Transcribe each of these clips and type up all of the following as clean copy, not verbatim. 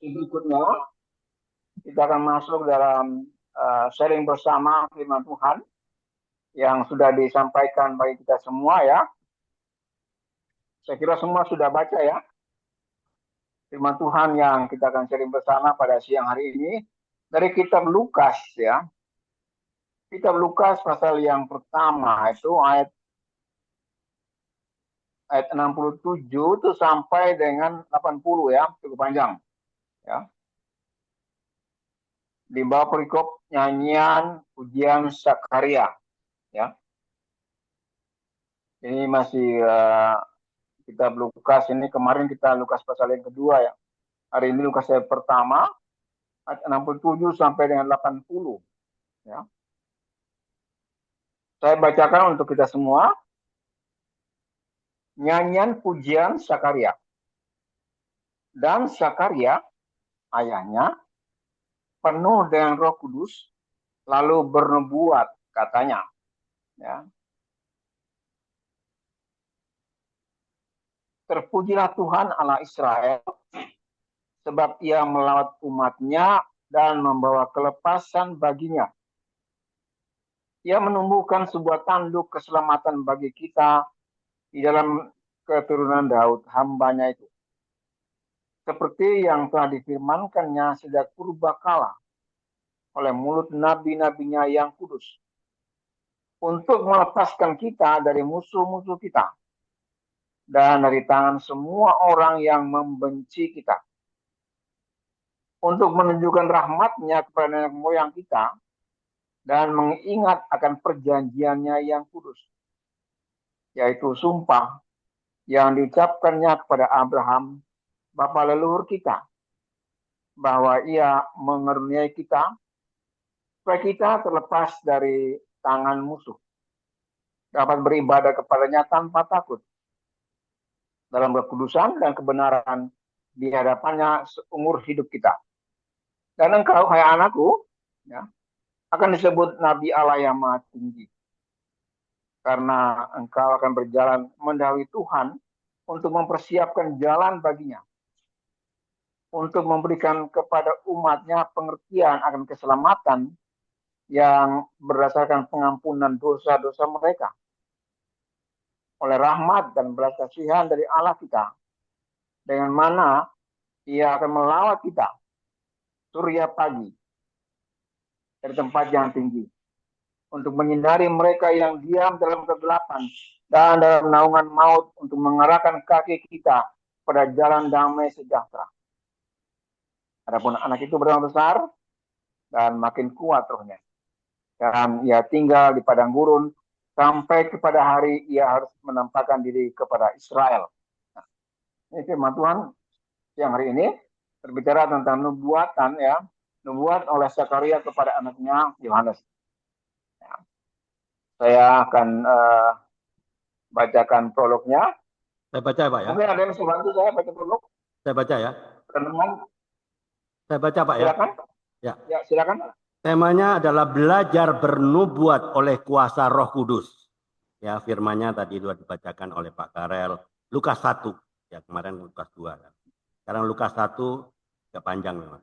Berikutnya kita akan masuk dalam sharing bersama firman Tuhan yang sudah disampaikan bagi kita semua ya. Saya kira semua sudah baca ya. Firman Tuhan yang kita akan sharing bersama pada siang hari ini dari kitab Lukas ya. Kitab Lukas pasal yang pertama itu ayat 67 itu sampai dengan 80 ya, cukup panjang ya. Di bawah perikop nyanyian pujian Sakaria ya. Ini masih kitab Lukas ini, kemarin kita Lukas pasal yang kedua ya. Hari ini Lukas yang pertama ayat 67 sampai dengan 80 ya. Saya bacakan untuk kita semua. Nyanyian pujian Sakaria. Dan Sakaria ayahnya penuh dengan Roh Kudus lalu bernubuat katanya ya. Terpujilah Tuhan Allah Israel sebab ia melawat umatnya dan membawa kelepasan baginya. Ia menumbuhkan sebuah tanduk keselamatan bagi kita di dalam keturunan Daud, hambanya itu. Seperti yang telah difirmankannya sejak purbakala oleh mulut nabi-nabinya yang kudus. Untuk melepaskan kita dari musuh-musuh kita dan dari tangan semua orang yang membenci kita. Untuk menunjukkan rahmat-Nya kepada nenek moyang kita dan mengingat akan perjanjiannya yang kudus, yaitu sumpah yang diucapkannya kepada Abraham, bapa leluhur kita, bahwa ia mengaruniai kita supaya kita terlepas dari tangan musuh, dapat beribadah kepadanya tanpa takut, dalam kekudusan dan kebenaran di hadapannya seumur hidup kita. Dan engkau, hai anakku, ya, akan disebut Nabi Allah yang Maha Tinggi. Karena engkau akan berjalan mendahului Tuhan untuk mempersiapkan jalan baginya. Untuk memberikan kepada umatnya pengertian akan keselamatan yang berdasarkan pengampunan dosa-dosa mereka. Oleh rahmat dan belas kasihan dari Allah kita. Dengan mana ia akan melawat kita surya pagi dari tempat yang tinggi untuk menyinari mereka yang diam dalam kegelapan dan dalam naungan maut, untuk mengarahkan kaki kita pada jalan damai sejahtera. Adapun anak itu bertambah besar dan makin kuat rohnya, dan ia tinggal di padang gurun sampai kepada hari ia harus menampakkan diri kepada Israel. Nah, ini firman Tuhan yang hari ini berbicara tentang nubuatan ya, nubuat oleh Sakaria kepada anaknya Yohanes. Ya. Saya akan bacakan prolognya. Saya baca Pak ya. Mungkin ada yang bisa bantu saya baca prolog. Saya baca ya. Teman-teman. Saya baca Pak ya. Silakan. Ya. Ya, silakan. Temanya adalah belajar bernubuat oleh kuasa Roh Kudus. Ya, firmannya tadi sudah dibacakan oleh Pak Karel. Lukas 1. Ya, kemarin Lukas 2. Sekarang Lukas 1 agak panjang memang.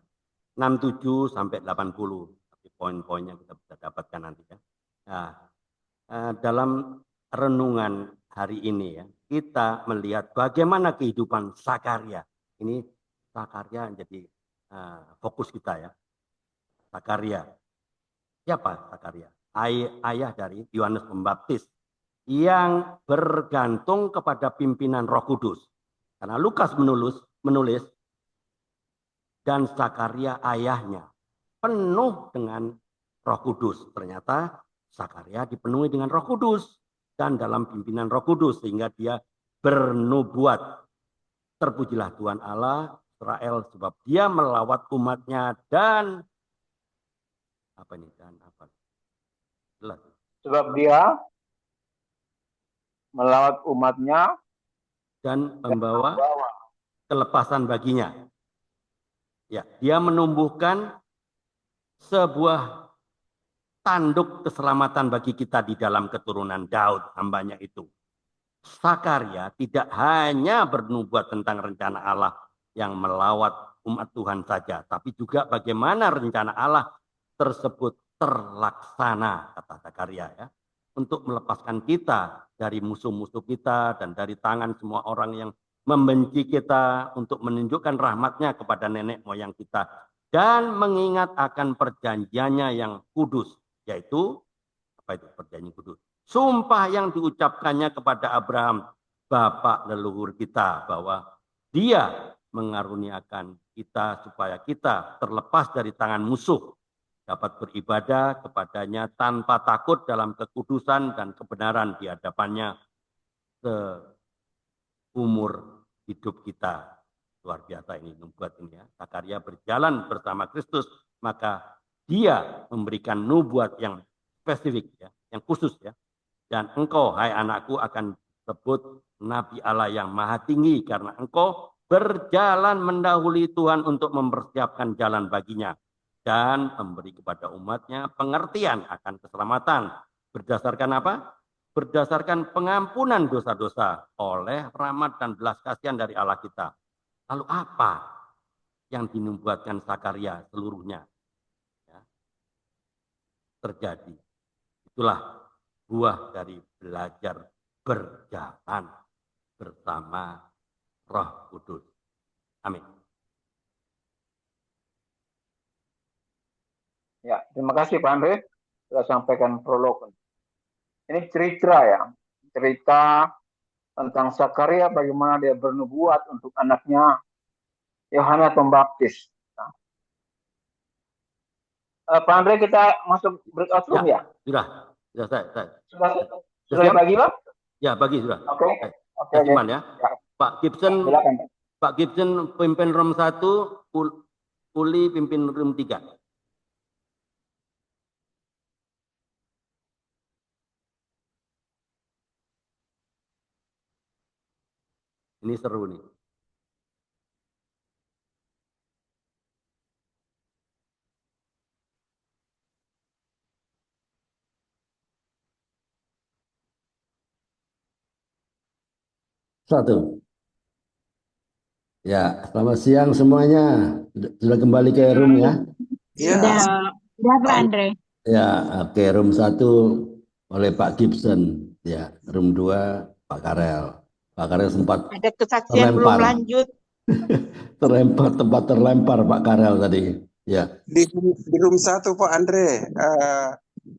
67 sampai 80. Tapi poin-poinnya kita bisa dapatkan nanti ya. Nah, dalam renungan hari ini ya, kita melihat bagaimana kehidupan Sakaria. Ini Sakaria jadi fokus kita ya. Sakaria. Siapa Sakaria? Ayah dari Yohanes Pembaptis yang bergantung kepada pimpinan Roh Kudus. Karena Lukas menulis dan Sakaria ayahnya penuh dengan Roh Kudus. Ternyata Sakaria dipenuhi dengan Roh Kudus dan dalam pimpinan Roh Kudus sehingga dia bernubuat. Terpujilah Tuhan Allah Israel sebab dia melawat umatnya dan apa ini dan apa? Jelas. Sebab dia melawat umatnya dan membawa kelepasan baginya. Ya, dia menumbuhkan sebuah tanduk keselamatan bagi kita di dalam keturunan Daud, hambanya itu. Sakaria tidak hanya bernubuat tentang rencana Allah yang melawat umat Tuhan saja, tapi juga bagaimana rencana Allah tersebut terlaksana, kata Zakaria ya, untuk melepaskan kita dari musuh-musuh kita dan dari tangan semua orang yang membenci kita, untuk menunjukkan rahmatnya kepada nenek moyang kita, dan mengingat akan perjanjiannya yang kudus, yaitu apa itu perjanjian kudus? Sumpah yang diucapkannya kepada Abraham, bapak leluhur kita, bahwa dia mengaruniakan kita supaya kita terlepas dari tangan musuh, dapat beribadah kepadanya tanpa takut dalam kekudusan dan kebenaran di hadapannya seumur hidup kita. Luar biasa ini nubuat ini ya. Zakaria berjalan bersama Kristus, maka dia memberikan nubuat yang spesifik ya, yang khusus ya. Dan engkau, hai anakku, akan disebut Nabi Allah yang Maha Tinggi karena engkau berjalan mendahului Tuhan untuk mempersiapkan jalan baginya dan memberi kepada umatnya pengertian akan keselamatan. Berdasarkan apa? Berdasarkan pengampunan dosa-dosa oleh rahmat dan belas kasihan dari Allah kita. Lalu apa yang dinubuatkan Zakaria seluruhnya ya, terjadi? Itulah buah dari belajar berjalan bersama Roh Kudus. Amin. Ya, terima kasih Pak Andre sudah sampaikan prolog. Ini cerita ya, cerita tentang Zakaria bagaimana dia bernubuat untuk anaknya Yohanes Pembaptis. Nah, Pak Andre, kita masuk breakout room ya? Sudah saya. Sudah bagi Pak? Ya, bagi sudah. Oke. Cuman ya. Pak Gibson, silakan. Pak Gibson pimpin room 1, Uli pimpin room 3. Ini seru nih. Satu. Ya, selamat siang semuanya. Sudah kembali ke room ya? Sudah Pak Andre. Ya, oke. Room 1 oleh Pak Gibson. Ya, room 2 Pak Karel. Pak Karel sempat Ada kesaksian belum lanjut. tempat terlempar Pak Karel tadi. Ya. Di room 1 Pak Andre,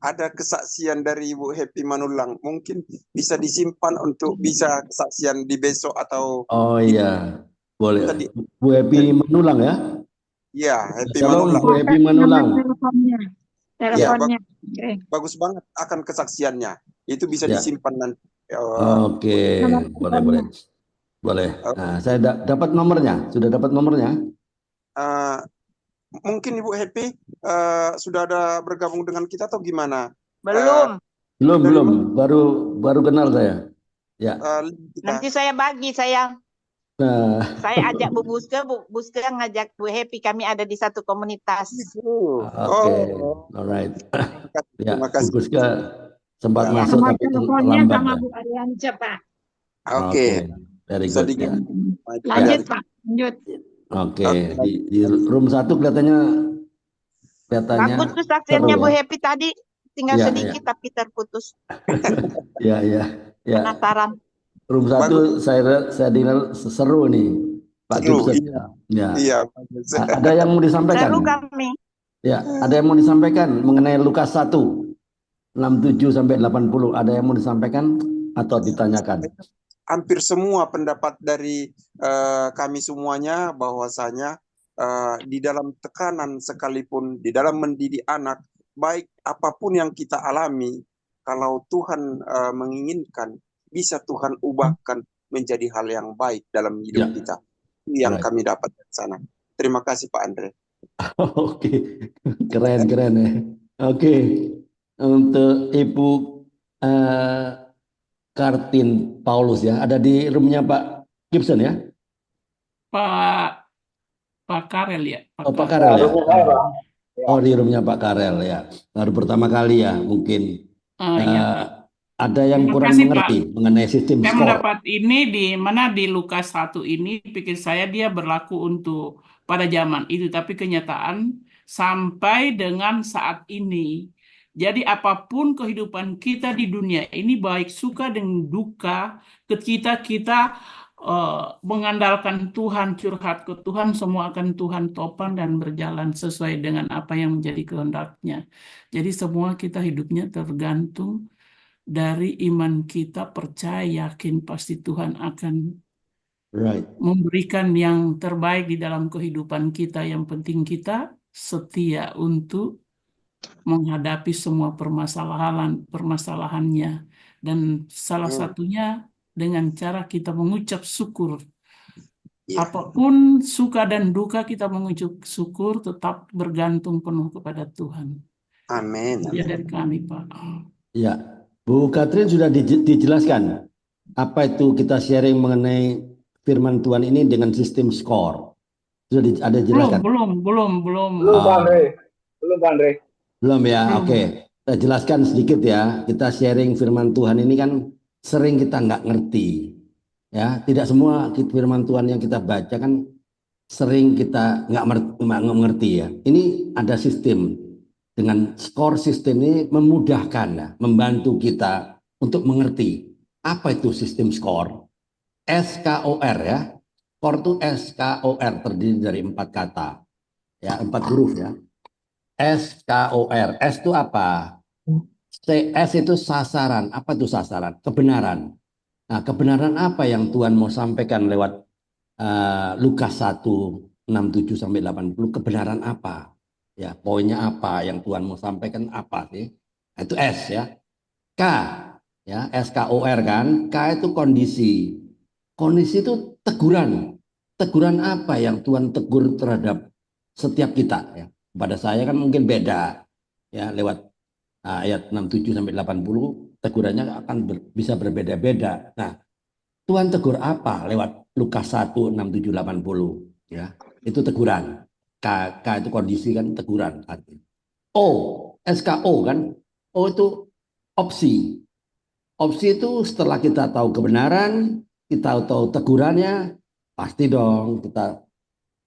ada kesaksian dari Ibu Happy Manulang. Mungkin bisa disimpan untuk bisa kesaksian di besok atau... Oh iya, boleh. Bu Happy Manulang ya? Iya, Happy Shalom, Manulang. Bu Happy Manulang. Teleponnya. Ya, bagus banget akan kesaksiannya. Itu bisa Ya. disimpan nanti. Oke, boleh. Nah, saya dapat nomornya. Sudah dapat nomornya? Mungkin Ibu Happy sudah ada bergabung dengan kita atau gimana? Belum. Belum. Baru kenal saya. Ya. Nanti saya bagi sayang. Nah. Saya ajak Bu Buska ngajak Bu Happy, kami ada di satu komunitas. Oke, alright. Ya, terima kasih. Bu Buska sempat masuk tapi terlambat. Sama Bu Arianca, Pak. Oke. Very good ya. Lanjut Pak, lanjut. Oke, di room 1 kelihatannya Bagus kesaksiannya Bu Happy tadi, tinggal Ya, sedikit tapi terputus. Ya. Penasaran. Room 1 saya dengar seru nih, Pak Gibson. Ya. Iya. Ada yang mau disampaikan? Seru kami. Ya, ada yang mau disampaikan mengenai Lukas 1 67 sampai 80. Ada yang mau disampaikan atau ditanyakan? Hampir semua pendapat dari kami semuanya bahwasanya di dalam tekanan sekalipun di dalam mendidik anak, baik apapun yang kita alami, kalau Tuhan menginginkan, bisa Tuhan ubahkan menjadi hal yang baik dalam hidup kita. Itu yang kami dapat dari sana. Terima kasih Pak Andre. Oke, keren ya. Oke, untuk Ibu Kartin Paulus ya, ada di roomnya Pak Gibson ya? Pak Karel ya. Pak Karel ya. Oh, di roomnya Pak Karel ya. Baru pertama kali ya mungkin. Iya. ada yang Terima kurang kasih, Pak. mengerti mengenai sistem Saya skor. mendapat ini di mana di Lukas 1 ini, pikir saya dia berlaku untuk pada zaman itu, tapi kenyataan sampai dengan saat ini. Jadi apapun kehidupan kita di dunia ini, baik suka dan duka, kita mengandalkan Tuhan, curhat ke Tuhan, semua akan Tuhan topang dan berjalan sesuai dengan apa yang menjadi kehendak-Nya. Jadi semua kita hidupnya tergantung dari iman kita, percaya, yakin pasti Tuhan akan Right. memberikan yang terbaik di dalam kehidupan kita. Yang penting kita setia untuk menghadapi semua permasalahannya. Dan salah satunya dengan cara kita mengucap syukur. Iya. Apapun suka dan duka, kita mengucap syukur, tetap bergantung penuh kepada Tuhan. Amin. Ya, dari kami, Pak. Ya, Bu Katrin sudah dijelaskan apa itu kita sharing mengenai firman Tuhan ini dengan sistem skor. Sudah ada dijelaskan? Belum. Belum, Pak Andre. Belum, Pak Andre. Belum ya, Belum. oke. Saya jelaskan sedikit ya. Kita sharing firman Tuhan ini kan sering kita nggak ngerti. Ya, tidak semua firman Tuhan yang kita baca kan sering kita nggak mengerti ya. Ini ada sistem. Dengan skor sistem ini memudahkan ya, membantu kita untuk mengerti apa itu sistem skor. SKOR ya. Skor itu SKOR terdiri dari 4 kata. Ya, 4 huruf ya. SKOR. S itu apa? S itu sasaran. Apa itu sasaran? Kebenaran. Nah, kebenaran apa yang Tuhan mau sampaikan lewat Lukas 1:67 sampai 80? Kebenaran apa? Ya, poinnya apa yang Tuhan mau sampaikan apa sih? Nah, itu S ya. K ya, SKOR kan. K itu kondisi. Kondisi itu teguran. Teguran apa yang Tuhan tegur terhadap setiap kita ya. Pada saya kan mungkin beda ya, lewat ayat 67 sampai 80 tegurannya akan bisa berbeda-beda. Nah, Tuhan tegur apa lewat Lukas 1:67 80 ya. Itu teguran. K itu kondisi kan, teguran artinya. O, SKO kan. O itu opsi. Opsi itu setelah kita tahu kebenaran, kita tahu tegurannya, pasti dong kita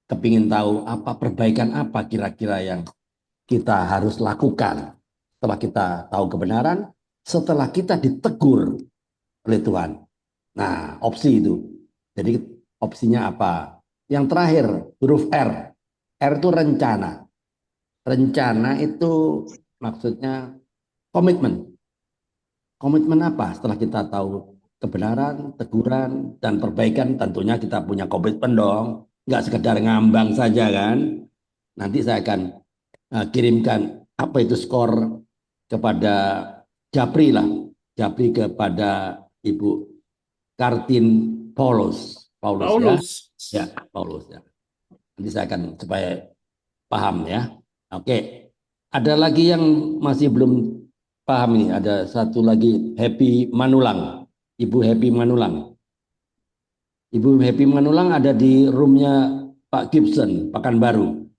kepingin tahu apa perbaikan apa kira-kira yang kita harus lakukan setelah kita tahu kebenaran, setelah kita ditegur oleh Tuhan. Nah, opsi itu. Jadi opsinya apa? Yang terakhir, huruf R. R itu rencana. Rencana itu maksudnya komitmen. Komitmen apa? Setelah kita tahu kebenaran, teguran, dan perbaikan, tentunya kita punya komitmen dong. Nggak sekedar ngambang saja kan. Nanti saya akan kirimkan apa itu skor kepada Japri lah. Japri kepada Ibu Kartin Paulus ya. Paulus ya. Nanti saya akan supaya paham ya. Oke. Ada lagi yang masih belum paham ini. Ada satu lagi, Happy Manulang. Ibu Happy Manulang. Ibu Happy Manulang ada di roomnya Pak Gibson, Pekanbaru.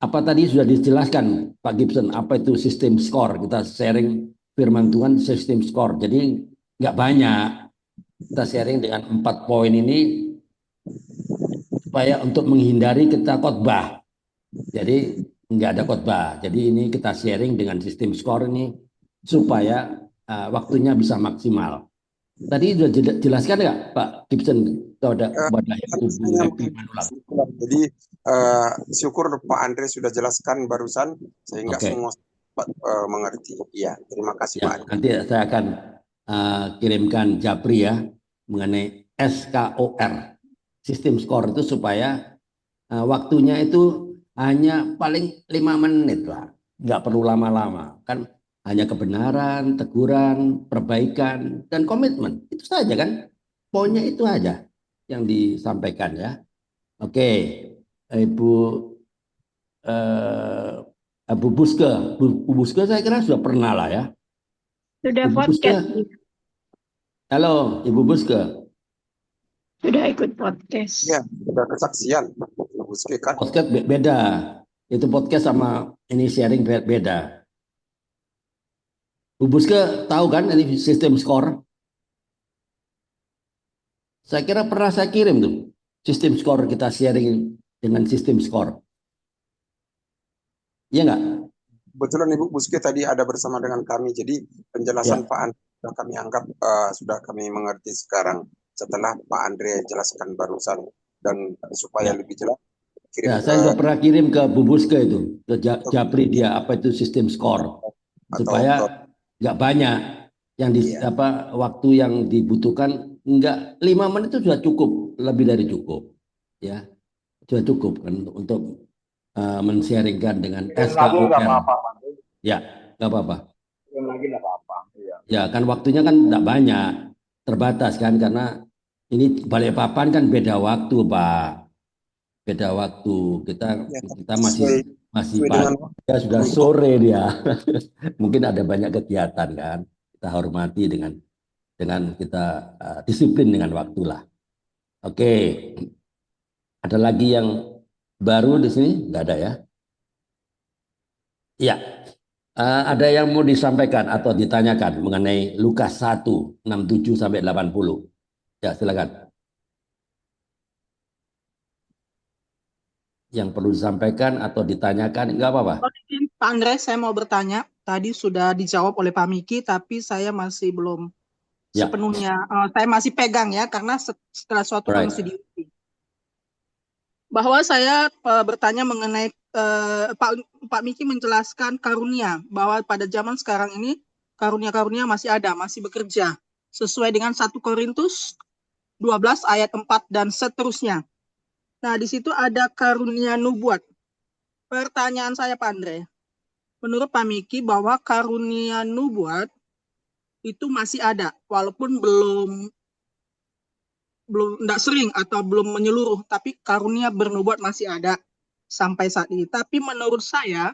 Apa tadi sudah dijelaskan Pak Gibson, apa itu sistem skor? Kita sharing firman Tuhan sistem skor. Jadi nggak banyak. Kita sharing dengan 4 poin ini supaya untuk menghindari kita khotbah. Jadi nggak ada khotbah. Jadi ini kita sharing dengan sistem skor ini supaya waktunya bisa maksimal. Tadi sudah jelaskan nggak Pak Gibson kepada Ibu Happy Manulang? Jadi syukur Pak Andre sudah jelaskan barusan sehingga semua mengerti. Iya, terima kasih Pak Andre. Nanti saya akan kirimkan Japri ya mengenai SKOR. Sistem skor itu supaya waktunya itu hanya paling 5 menit lah. Nggak perlu lama-lama. Kan hanya kebenaran, teguran, perbaikan, dan komitmen. Itu saja kan. Poinnya itu aja yang disampaikan ya. Oke, Ibu Buske. Bu Buske saya kira sudah pernah lah ya. Sudah Ibu podcast. Buske. Halo, Ibu Buske. Sudah ikut podcast. Ya, sudah kesaksian. Ibu Buske kan. Podcast beda. Itu podcast sama ini sharing beda. Bu Buske tahu kan ini sistem skor? Saya kira pernah saya kirim tuh sistem skor, kita sharing dengan sistem skor. Iya nggak? Kebetulan Ibu Buske tadi ada bersama dengan kami, jadi penjelasan Ya. Pak Andre sudah kami anggap sudah kami mengerti sekarang setelah Pak Andre jelaskan barusan, dan supaya Ya. lebih jelas Ya, kirim saya juga pernah kirim ke Bu Buske itu, ke Japri dia apa itu sistem skor, atau supaya nggak banyak yang di Iya. waktu yang dibutuhkan, nggak 5 menit itu sudah cukup, lebih dari cukup, ya sudah cukup kan untuk men-sharingkan dengan Kirim lagi nggak SKOR. apa-apa, Pak. Ya, nggak apa-apa. Kirim lagi nggak apa-apa. Iya. Ya kan waktunya kan nggak banyak, terbatas kan, karena ini Balikpapan kan beda waktu Pak, beda waktu. Kita Ya, kita sesuai masih dengan pagi, ya sudah sore dia. Mungkin ada banyak kegiatan kan. Kita hormati dengan kita disiplin dengan waktu lah. Oke, ada lagi yang baru di sini? Nggak ada ya? Iya. Ada yang mau disampaikan atau ditanyakan mengenai Lukas 1, 67 sampai 80? Ya, silakan. Yang perlu disampaikan atau ditanyakan, enggak apa-apa. Oke, Pak Andre, saya mau bertanya. Tadi sudah dijawab oleh Pak Miki, tapi saya masih belum Ya, sepenuhnya, saya masih pegang ya, karena setelah suatu right. kongsi diuji. Bahwa saya bertanya mengenai, Pak Miki menjelaskan karunia, bahwa pada zaman sekarang ini, karunia-karunia masih ada, masih bekerja. Sesuai dengan 1 Korintus 12 ayat 4 dan seterusnya. Nah, di situ ada karunia nubuat. Pertanyaan saya, Pak Andre, menurut Pak Miki bahwa karunia nubuat itu masih ada, walaupun belum enggak sering atau belum menyeluruh, tapi karunia bernubuat masih ada sampai saat ini. Tapi menurut saya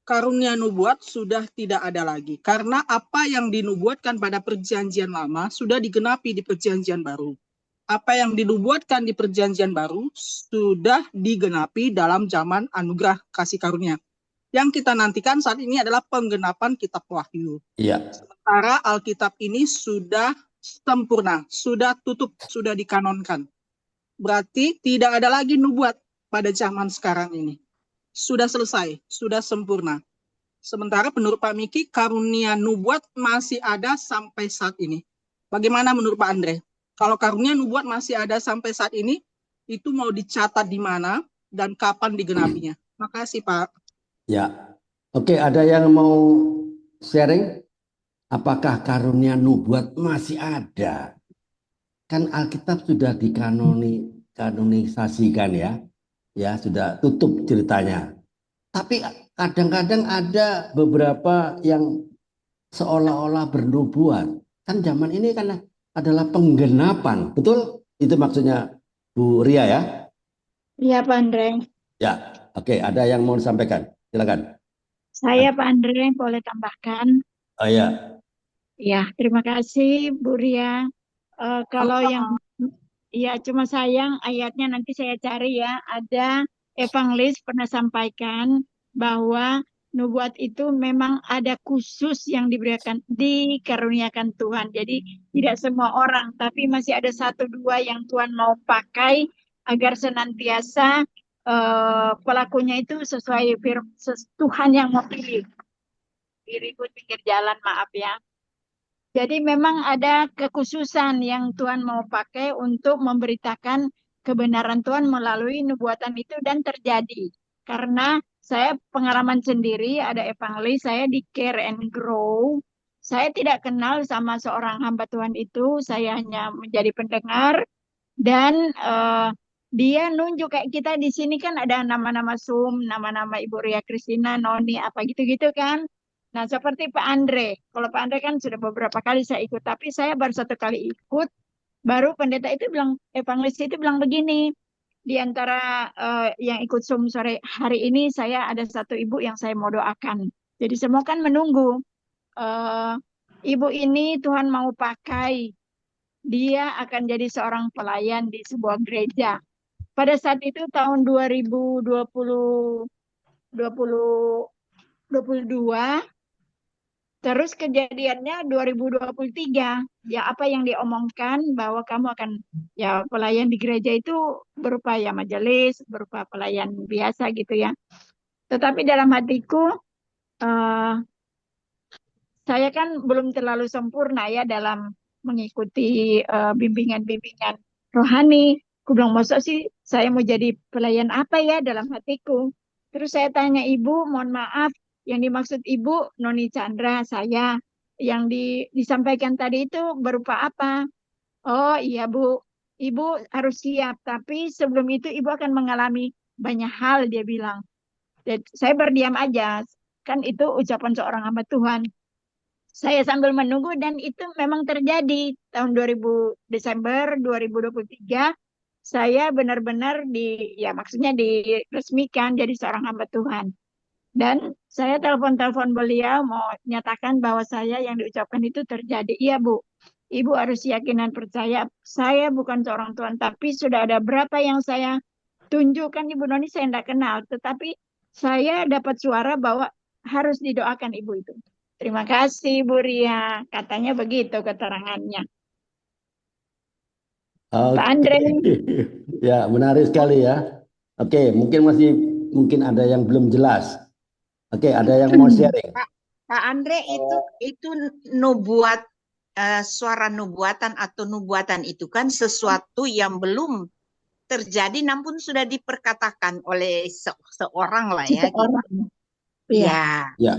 karunia nubuat sudah tidak ada lagi, karena apa yang dinubuatkan pada perjanjian lama sudah digenapi di perjanjian baru. Apa yang dinubuatkan di perjanjian baru sudah digenapi dalam zaman anugerah kasih karunia. Yang kita nantikan saat ini adalah penggenapan kitab Wahyu. Iya. Sementara Alkitab ini sudah sempurna, sudah tutup, sudah dikanonkan. Berarti tidak ada lagi nubuat pada zaman sekarang ini. Sudah selesai, sudah sempurna. Sementara menurut Pak Miki, karunia nubuat masih ada sampai saat ini. Bagaimana menurut Pak Andre? Kalau karunia nubuat masih ada sampai saat ini, itu mau dicatat di mana dan kapan digenapinya? Makasih, Pak. Ya. Oke, ada yang mau sharing? Apakah karunia nubuat masih ada? Kan Alkitab sudah dikanonisasikan ya. Ya, sudah tutup ceritanya. Tapi kadang-kadang ada beberapa yang seolah-olah bernubuat. Kan zaman ini kan adalah penggenapan. Betul? Itu maksudnya Bu Ria ya? Iya, Pak Andre. Ya, oke. Ada yang mau disampaikan? Silakan. Saya Pak Andre boleh tambahkan. Oh ya. Ya, terima kasih Bu Ria. Kalau yang ya cuma sayang ayatnya nanti saya cari ya. Ada evangelis pernah sampaikan bahwa nubuat itu memang ada khusus yang dikaruniakan Tuhan. Jadi tidak semua orang, tapi masih ada 1-2 yang Tuhan mau pakai agar senantiasa pelakunya itu sesuai Tuhan yang mau pilih. Diribut pinggir jalan, maaf ya. Jadi memang ada kekhususan yang Tuhan mau pakai untuk memberitakan kebenaran Tuhan melalui nubuatan itu dan terjadi. Karena saya pengalaman sendiri, ada evangelis, saya di Care and Grow. Saya tidak kenal sama seorang hamba Tuhan itu, saya hanya menjadi pendengar. Dan dia nunjuk kayak kita di sini kan ada nama-nama Zoom, nama-nama Ibu Ria Kristina, Noni, apa gitu-gitu kan. Nah, seperti Pak Andre. Kalau Pak Andre kan sudah beberapa kali saya ikut, tapi saya baru 1 kali ikut. Baru pendeta itu bilang, evangelis itu bilang begini, di antara yang ikut Zoom sore hari ini, saya ada 1 ibu yang saya mau doakan. Jadi semua kan menunggu. Ibu ini Tuhan mau pakai. Dia akan jadi seorang pelayan di sebuah gereja. Pada saat itu tahun 2022, Terus kejadiannya 2023, ya apa yang diomongkan bahwa kamu akan ya pelayan di gereja itu berupa ya majelis, berupa pelayan biasa gitu ya. Tetapi dalam hatiku eh, saya kan belum terlalu sempurna ya dalam mengikuti bimbingan-bimbingan rohani. Aku bilang, masa sih saya mau jadi pelayan apa ya dalam hatiku. Terus saya tanya ibu, mohon maaf, yang dimaksud ibu Noni Chandra saya. Yang disampaikan tadi itu berupa apa? Oh iya bu, ibu harus siap. Tapi sebelum itu ibu akan mengalami banyak hal, dia bilang. Dan saya berdiam aja. Kan itu ucapan seorang hamba Tuhan. Saya sambil menunggu dan itu memang terjadi tahun 2000 Desember 2023 saya benar-benar ya maksudnya diresmikan jadi seorang hamba Tuhan. Dan saya telepon-telepon beliau mau nyatakan bahwa saya yang diucapkan itu terjadi. Iya Bu, Ibu harus yakin dan percaya saya bukan seorang Tuhan tapi sudah ada berapa yang saya tunjukkan Ibu Noni saya tidak kenal. Tetapi saya dapat suara bahwa harus didoakan Ibu itu. Terima kasih Bu Ria. Katanya begitu keterangannya. Pak Andre. Ya, menarik sekali ya. Oke, mungkin ada yang belum jelas. Oke, ada yang mau sharing. Pak Andre itu nubuat suara nubuatan atau nubuatan itu kan sesuatu yang belum terjadi namun sudah diperkatakan oleh seorang lah ya. Seorang. Gitu. Iya. Ya.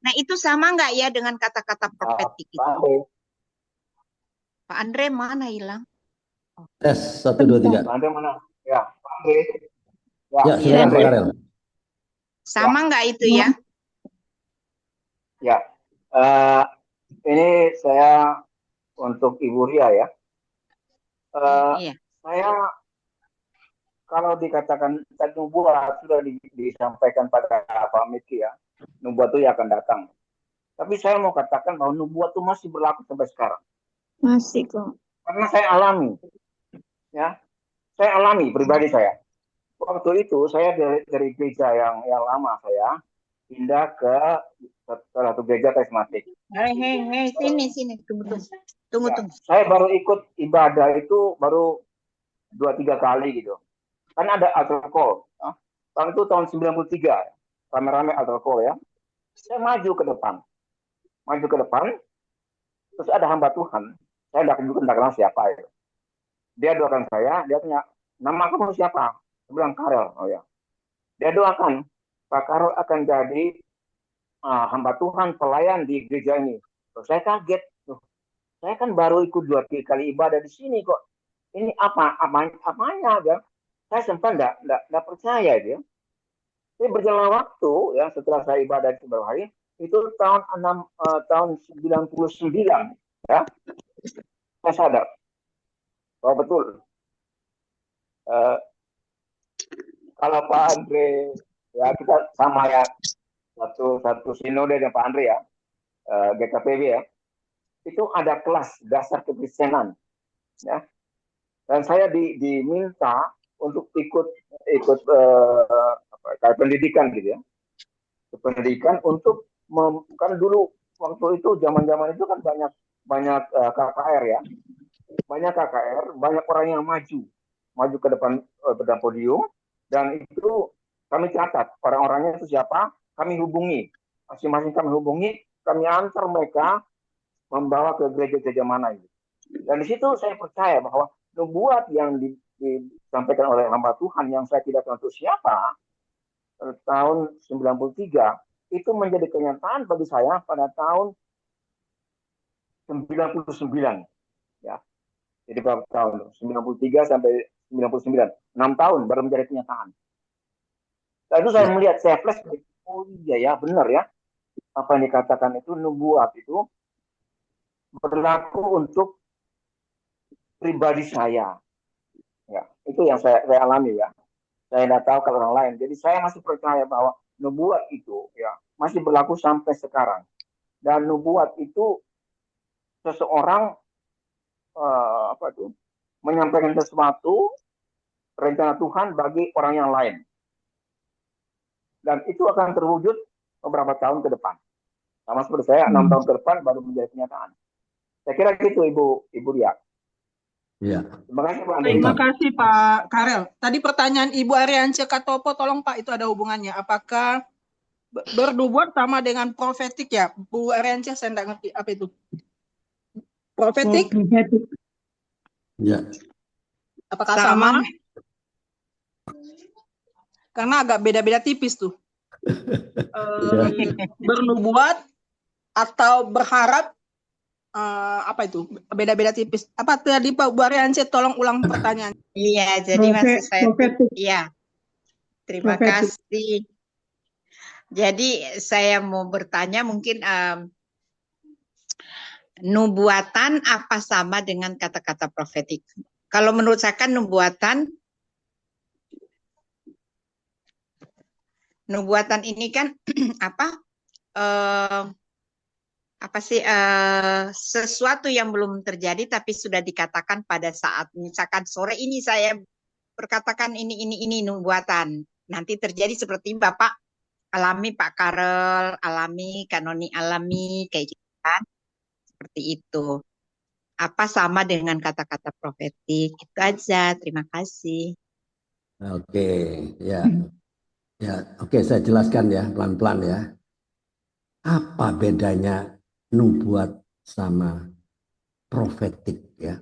Nah itu sama nggak ya dengan kata-kata profetik itu? Pak Andre mana hilang? Tes 1, 2, 3. Pak Andre mana? Ya, Pak Andre. Ya, silakan Pak Karel. Sama nggak itu ya? Ya, ini saya untuk Ibu Ria ya. Iya. Saya kalau dikatakan nubuat sudah disampaikan pada Pak Miki ya, nubuat itu ya akan datang. Tapi saya mau katakan bahwa nubuat itu masih berlaku sampai sekarang. Masih kok. Karena saya alami, ya, saya alami pribadi saya. Waktu itu saya dari gereja yang lama saya pindah ke salah satu gereja karismatik. Hei, sini, tunggu. Ya, saya baru ikut ibadah itu baru 2-3 kali gitu. Kan ada altar call. Ya. Tahun itu tahun 93, rame-rame altar call ya. Saya maju ke depan, terus ada hamba Tuhan. Saya tidak kenal siapa itu. Dia doakan saya, dia tanya, nama kamu siapa? Saya bilang Karel. Oh ya. Dia doakan, Pak Karel akan jadi hamba Tuhan pelayan di gereja ini. Terus saya kaget. Saya kan baru ikut 2-3 kali ibadah di sini kok. Ini apanya ya? Saya sempat tidak percaya dia. Tapi berjalan waktu ya setelah saya ibadah beberapa hari itu tahun 99 ya. Saya sadar bahwa betul kalau Pak Andre ya kita sama ya satu sinode dengan Pak Andre ya GKPB ya itu ada kelas dasar kekristenan ya dan saya diminta untuk ikut pendidikan gitu ya pendidikan untuk kan dulu waktu itu zaman itu kan banyak KKR ya banyak orang yang maju ke depan podium dan itu kami catat orang-orangnya itu siapa kami hubungi masing-masing kami antar mereka membawa ke gereja mana itu dan di situ saya percaya bahwa nubuat yang disampaikan oleh hamba Tuhan yang saya tidak tahu itu siapa tahun 93 itu menjadi kenyataan bagi saya pada tahun 99 ya. Jadi berapa tahun? 93 sampai 99. 6 tahun baru menjadi kenyataan. Dan itu saya melihat, saya flash, oh iya ya, benar ya. Apa yang dikatakan itu, nubuat itu berlaku untuk pribadi saya. Ya, itu yang saya alami ya. Saya tidak tahu kalau orang lain. Jadi saya masih percaya bahwa nubuat itu ya masih berlaku sampai sekarang. Dan nubuat itu seseorang menyampaikan sesuatu rencana Tuhan bagi orang yang lain. Dan itu akan terwujud beberapa tahun ke depan. Sama seperti saya 6 tahun ke depan baru menjadi kenyataan. Saya kira gitu Ibu Ria. Ya. Terima kasih Pak Andi. Terima kasih Pak Karel. Tadi pertanyaan Ibu Ariance Katopo, tolong Pak, itu ada hubungannya. Apakah bernubuat sama dengan profetik ya? Bu Ariance, saya tidak ngerti apa itu. Profetik? Ya. Apakah sama? Karena agak beda-beda tipis tuh. Bernubuat atau berharap, apa itu? Beda-beda tipis. Apa tadi Pak Bu Ariance, tolong ulang pertanyaan. Iya, jadi maksud saya, iya. Terima kasih. Jadi saya mau bertanya mungkin nubuatan apa sama dengan kata-kata profetik? Kalau menurut saya kan nubuatan ini kan apa sih sesuatu yang belum terjadi tapi sudah dikatakan pada saat misalkan sore ini saya berkatakan ini nubuatan. Nanti terjadi seperti Bapak alami, Pak Karel alami, Kanoni alami, kayak gitu kan. Seperti itu. Apa sama dengan kata-kata profetik? Itu aja. Terima kasih. Oke, ya. Ya, oke, saya jelaskan ya pelan-pelan ya. Apa bedanya nubuat sama profetik ya?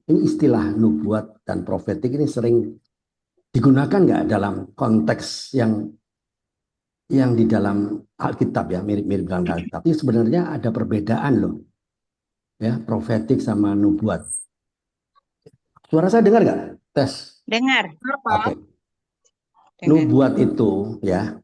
Ini istilah nubuat dan profetik ini sering digunakan nggak dalam konteks yang di dalam Alkitab ya, mirip-mirip dalam Alkitab. Tapi sebenarnya ada perbedaan loh. Ya, profetik sama nubuat. Suara saya dengar nggak? Tes. Dengar. Oke. Nubuat itu ya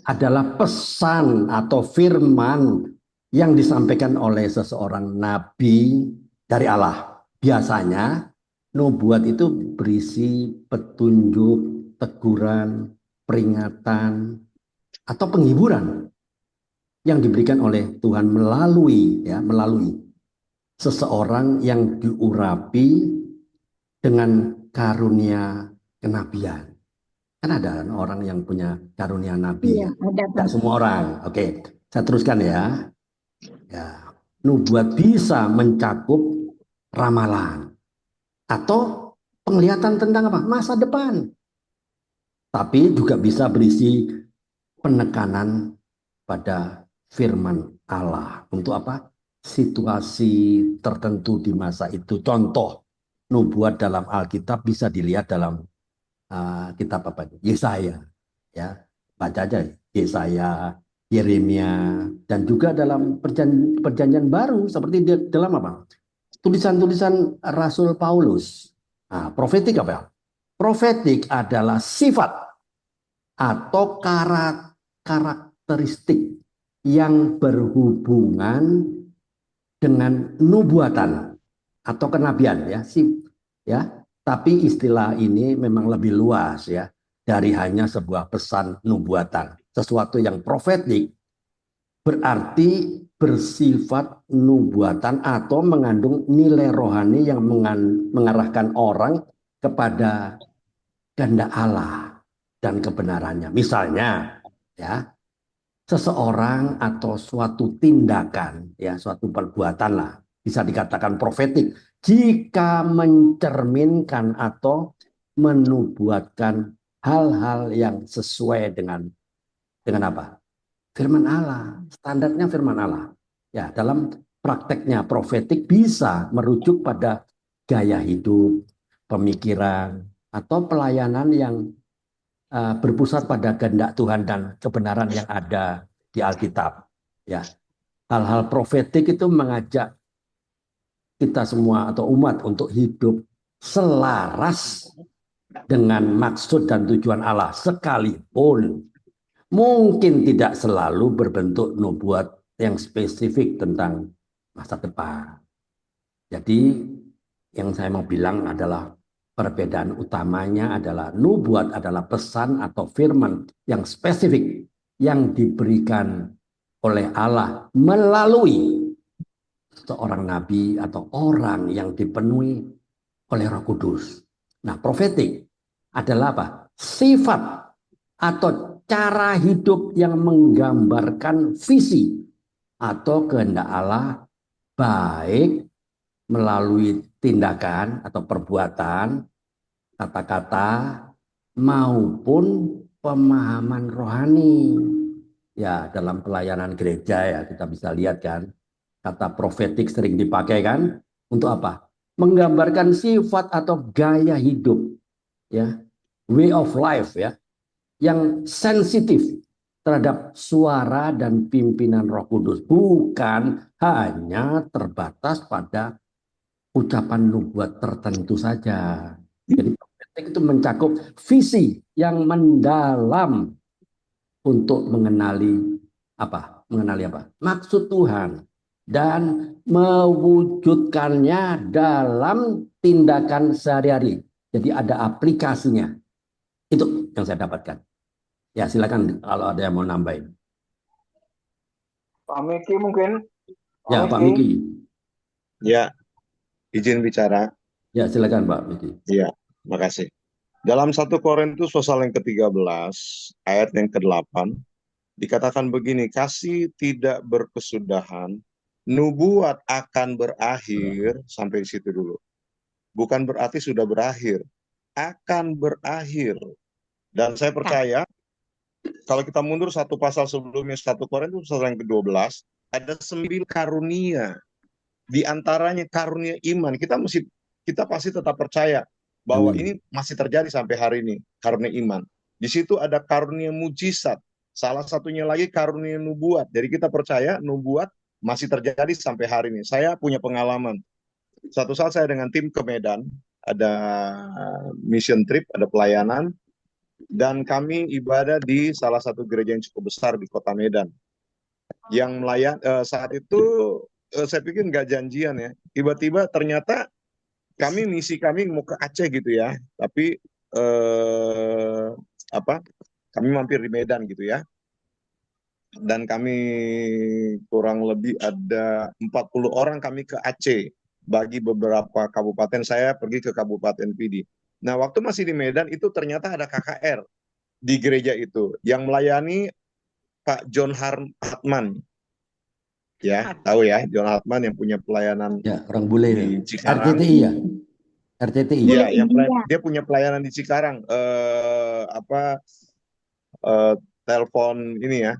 adalah pesan atau firman yang disampaikan oleh seseorang nabi dari Allah. Biasanya nubuat itu berisi petunjuk, teguran, peringatan, atau penghiburan yang diberikan oleh Tuhan melalui seseorang yang diurapi dengan karunia kenabian. Kan ada orang yang punya karunia nabi. Iya, ada. Tidak semua orang. Oke, saya teruskan ya. Ya, nubuat bisa mencakup ramalan atau penglihatan tentang apa? Masa depan. Tapi juga bisa berisi penekanan pada firman Allah. Untuk apa? Situasi tertentu di masa itu. Contoh, nubuat dalam Alkitab bisa dilihat dalam kitab apa itu? Yesaya, ya, baca aja Yesaya, Yeremia, dan juga dalam perjanjian baru seperti dalam apa? Tulisan-tulisan Rasul Paulus. Nah, profetik apa? Profetik adalah sifat atau karakteristik yang berhubungan dengan nubuatan atau kenabian ya, ya. Tapi istilah ini memang lebih luas ya dari hanya sebuah pesan nubuatan. Sesuatu yang profetik berarti bersifat nubuatan atau mengandung nilai rohani yang mengarahkan orang kepada kehendak Allah dan kebenarannya. Misalnya ya, seseorang atau suatu tindakan ya, suatu perbuatan lah bisa dikatakan profetik jika mencerminkan atau menubuatkan hal-hal yang sesuai dengan apa? Firman Allah. Standarnya firman Allah. Ya, dalam prakteknya profetik bisa merujuk pada gaya hidup, pemikiran, atau pelayanan yang berpusat pada kehendak Tuhan dan kebenaran yang ada di Alkitab. Ya, hal-hal profetik itu mengajak kita semua atau umat untuk hidup selaras dengan maksud dan tujuan Allah, sekalipun mungkin tidak selalu berbentuk nubuat yang spesifik tentang masa depan. Jadi yang saya mau bilang adalah perbedaan utamanya adalah nubuat adalah pesan atau firman yang spesifik yang diberikan oleh Allah melalui seorang nabi atau orang yang dipenuhi oleh Roh Kudus. Nah, profetik adalah apa? Sifat atau cara hidup yang menggambarkan visi atau kehendak Allah baik melalui tindakan atau perbuatan, kata-kata maupun pemahaman rohani. Ya, dalam pelayanan gereja ya kita bisa lihat kan, kata profetik sering dipakai kan untuk apa? Menggambarkan sifat atau gaya hidup, ya, way of life ya, yang sensitif terhadap suara dan pimpinan Roh Kudus, bukan hanya terbatas pada ucapan nubuat tertentu saja. Jadi profetik itu mencakup visi yang mendalam untuk mengenali apa? Mengenali apa? Maksud Tuhan dan mewujudkannya dalam tindakan sehari-hari. Jadi ada aplikasinya. Itu yang saya dapatkan. Ya, silakan kalau ada yang mau nambahin. Pak Miki mungkin. Ya, Pak Miki. Ya, izin bicara. Ya, silakan Pak Miki. Ya, makasih. Dalam 1 Korintus pasal yang ke-13, ayat yang ke-8, dikatakan begini, kasih tidak berkesudahan, nubuat akan berakhir, sampai di situ dulu. Bukan berarti sudah berakhir, akan berakhir. Dan saya percaya, kalau kita mundur satu pasal sebelumnya, 1 Korintus pasal yang ke-12, ada 9 karunia. Di antaranya karunia iman. Kita pasti tetap percaya bahwa ini masih terjadi sampai hari ini, karunia iman. Di situ ada karunia mujizat. Salah satunya lagi karunia nubuat. Jadi kita percaya nubuat masih terjadi sampai hari ini. Saya punya pengalaman. Satu saat saya dengan tim ke Medan, ada mission trip, ada pelayanan, dan kami ibadah di salah satu gereja yang cukup besar di kota Medan. Yang saat itu saya pikir nggak janjian ya. Tiba-tiba ternyata misi kami mau ke Aceh gitu ya. Tapi kami mampir di Medan gitu ya. Dan kami kurang lebih ada 40 orang kami ke Aceh. Bagi beberapa kabupaten, saya pergi ke Kabupaten Pidi. Nah, waktu masih di Medan itu ternyata ada KKR di gereja itu yang melayani Pak John Hartman. Ya, tahu ya, John Hartman yang punya pelayanan ya, orang bule di Cikarang. RCTI ya. RCTI. Iya, dia punya pelayanan di Cikarang. Telepon ini ya.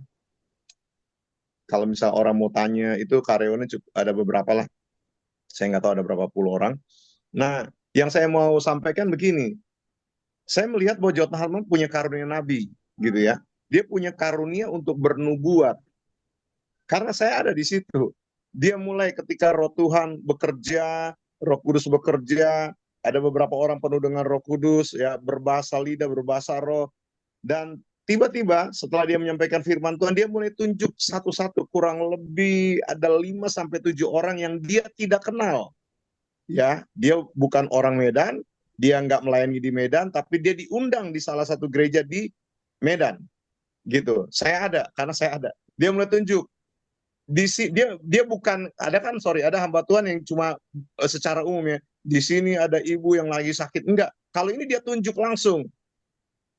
Kalau misal orang mau tanya, itu karyawannya ada beberapa lah. Saya nggak tahu ada berapa puluh orang. Nah, yang saya mau sampaikan begini. Saya melihat bahwa John Hartman punya karunia nabi, gitu ya. Dia punya karunia untuk bernubuat. Karena saya ada di situ. Dia mulai ketika Roh Tuhan bekerja, Roh Kudus bekerja, ada beberapa orang penuh dengan Roh Kudus, ya, berbahasa lidah, berbahasa roh, dan tiba-tiba setelah dia menyampaikan firman Tuhan, dia mulai tunjuk satu-satu, kurang lebih ada 5-7 orang yang dia tidak kenal. Ya, dia bukan orang Medan, dia nggak melayani di Medan, tapi dia diundang di salah satu gereja di Medan. Gitu. Saya ada, karena saya ada. Dia mulai tunjuk. Dia bukan, ada hamba Tuhan yang cuma secara umum ya, di sini ada ibu yang lagi sakit. Enggak, kalau ini dia tunjuk langsung.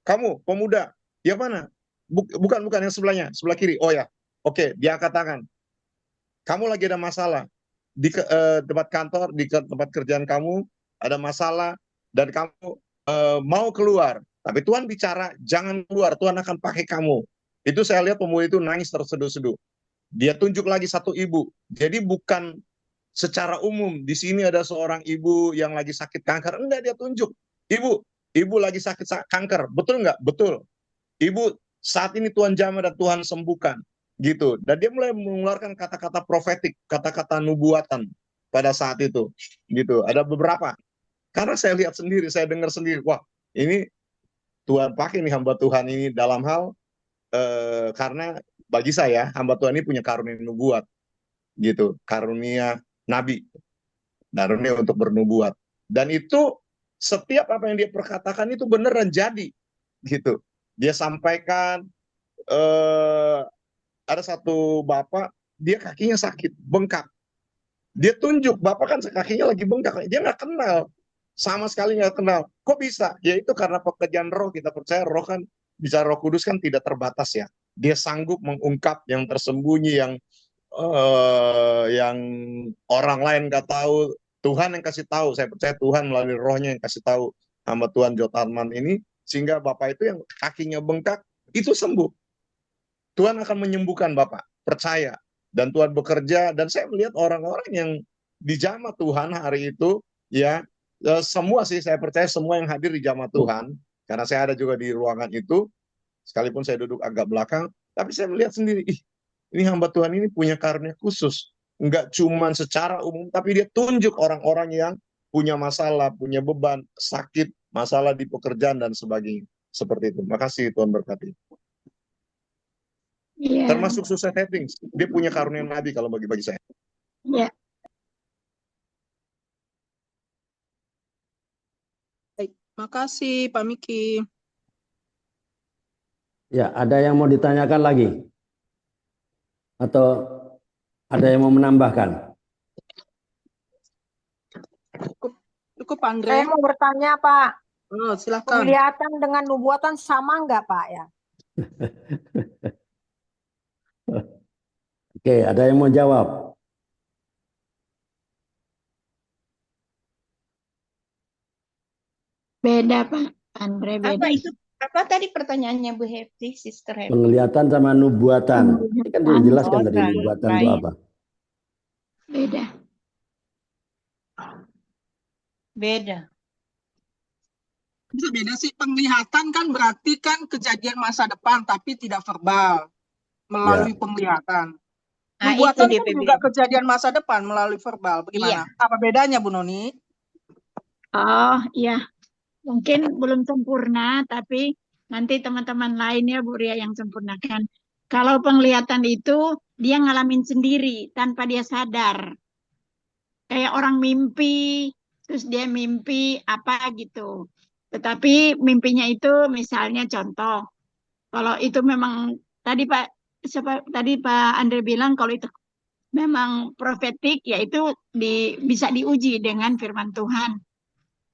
Kamu, pemuda, yang mana? Bukan yang sebelahnya, sebelah kiri. Oh ya, oke, dia angkat tangan. Kamu lagi ada masalah di tempat kantor, di tempat kerjaan kamu, ada masalah, dan kamu mau keluar. Tapi Tuhan bicara, jangan keluar, Tuhan akan pakai kamu. Itu saya lihat pemuda itu nangis terseduh-seduh. Dia tunjuk lagi satu ibu. Jadi bukan secara umum, di sini ada seorang ibu yang lagi sakit kanker. Enggak, dia tunjuk. Ibu lagi sakit kanker. Betul enggak? Betul. Ibu, saat ini Tuhan jamah dan Tuhan sembuhkan. Gitu. Dan dia mulai mengeluarkan kata-kata profetik, kata-kata nubuatan pada saat itu. Gitu. Ada beberapa. Karena saya lihat sendiri, saya dengar sendiri. Wah, ini Tuhan pakai nih hamba Tuhan ini dalam hal, karena bagi saya, hamba Tuhan ini punya karunia nubuat. Gitu. Karunia nabi. Karunia untuk bernubuat. Dan itu, setiap apa yang dia perkatakan itu beneran jadi. Gitu. Dia sampaikan, ada satu bapak, dia kakinya sakit, bengkak. Dia tunjuk, bapak kan kakinya lagi bengkak. Dia nggak kenal. Sama sekali nggak kenal. Kok bisa? Ya itu karena pekerjaan roh. Kita percaya roh kan, bisa Roh Kudus kan tidak terbatas ya. Dia sanggup mengungkap yang tersembunyi, yang yang orang lain nggak tahu, Tuhan yang kasih tahu. Saya percaya Tuhan melalui Rohnya yang kasih tahu hamba Tuhan Jotarman ini, sehingga Bapak itu yang kakinya bengkak itu sembuh. Tuhan akan menyembuhkan Bapak, percaya. Dan Tuhan bekerja, dan saya melihat orang-orang yang dijamah Tuhan hari itu, ya, semua sih saya percaya semua yang hadir di jamah Tuhan, karena saya ada juga di ruangan itu, sekalipun saya duduk agak belakang, tapi saya melihat sendiri, ini hamba Tuhan ini punya karunia khusus. Enggak cuma secara umum, tapi dia tunjuk orang-orang yang punya masalah, punya beban, sakit, masalah di pekerjaan, dan sebagainya. Seperti itu. Makasih, Tuhan berkati. Iya, Termasuk susah setting. Dia punya karunia nabi kalau bagi saya. iya. Baik, makasih Pak Miki. Ya, ada yang mau ditanyakan lagi? Atau ada yang mau menambahkan? Cukup Pak Andre. Saya mau bertanya, Pak. Oh, silakan. Penglihatan dengan nubuatan sama nggak, Pak? Ya. Oke, ada yang mau jawab? Beda, Pak Andre, beda. Apa itu? Apa tadi pertanyaannya Bu Hepti, Sister Hepti? Penglihatan sama nubuatan. Ini kan dijelaskan Oh, tadi baik, nubuatan itu baik. apa. Beda. Beda. Bisa beda sih, penglihatan kan berarti kan kejadian masa depan tapi tidak verbal melalui penglihatan. Nah, Nubuatan itu kan DPB. juga kejadian masa depan melalui verbal. Bagaimana? Apa bedanya Bu Noni? Oh, iya. Mungkin belum sempurna, tapi nanti teman-teman lainnya Bu Ria yang sempurnakan. Kalau penglihatan itu dia ngalamin sendiri tanpa dia sadar. Kayak orang mimpi, terus dia mimpi apa gitu. Tetapi mimpinya itu misalnya contoh, kalau itu memang tadi Pak Andre bilang kalau itu memang profetik, yaitu bisa diuji dengan firman Tuhan.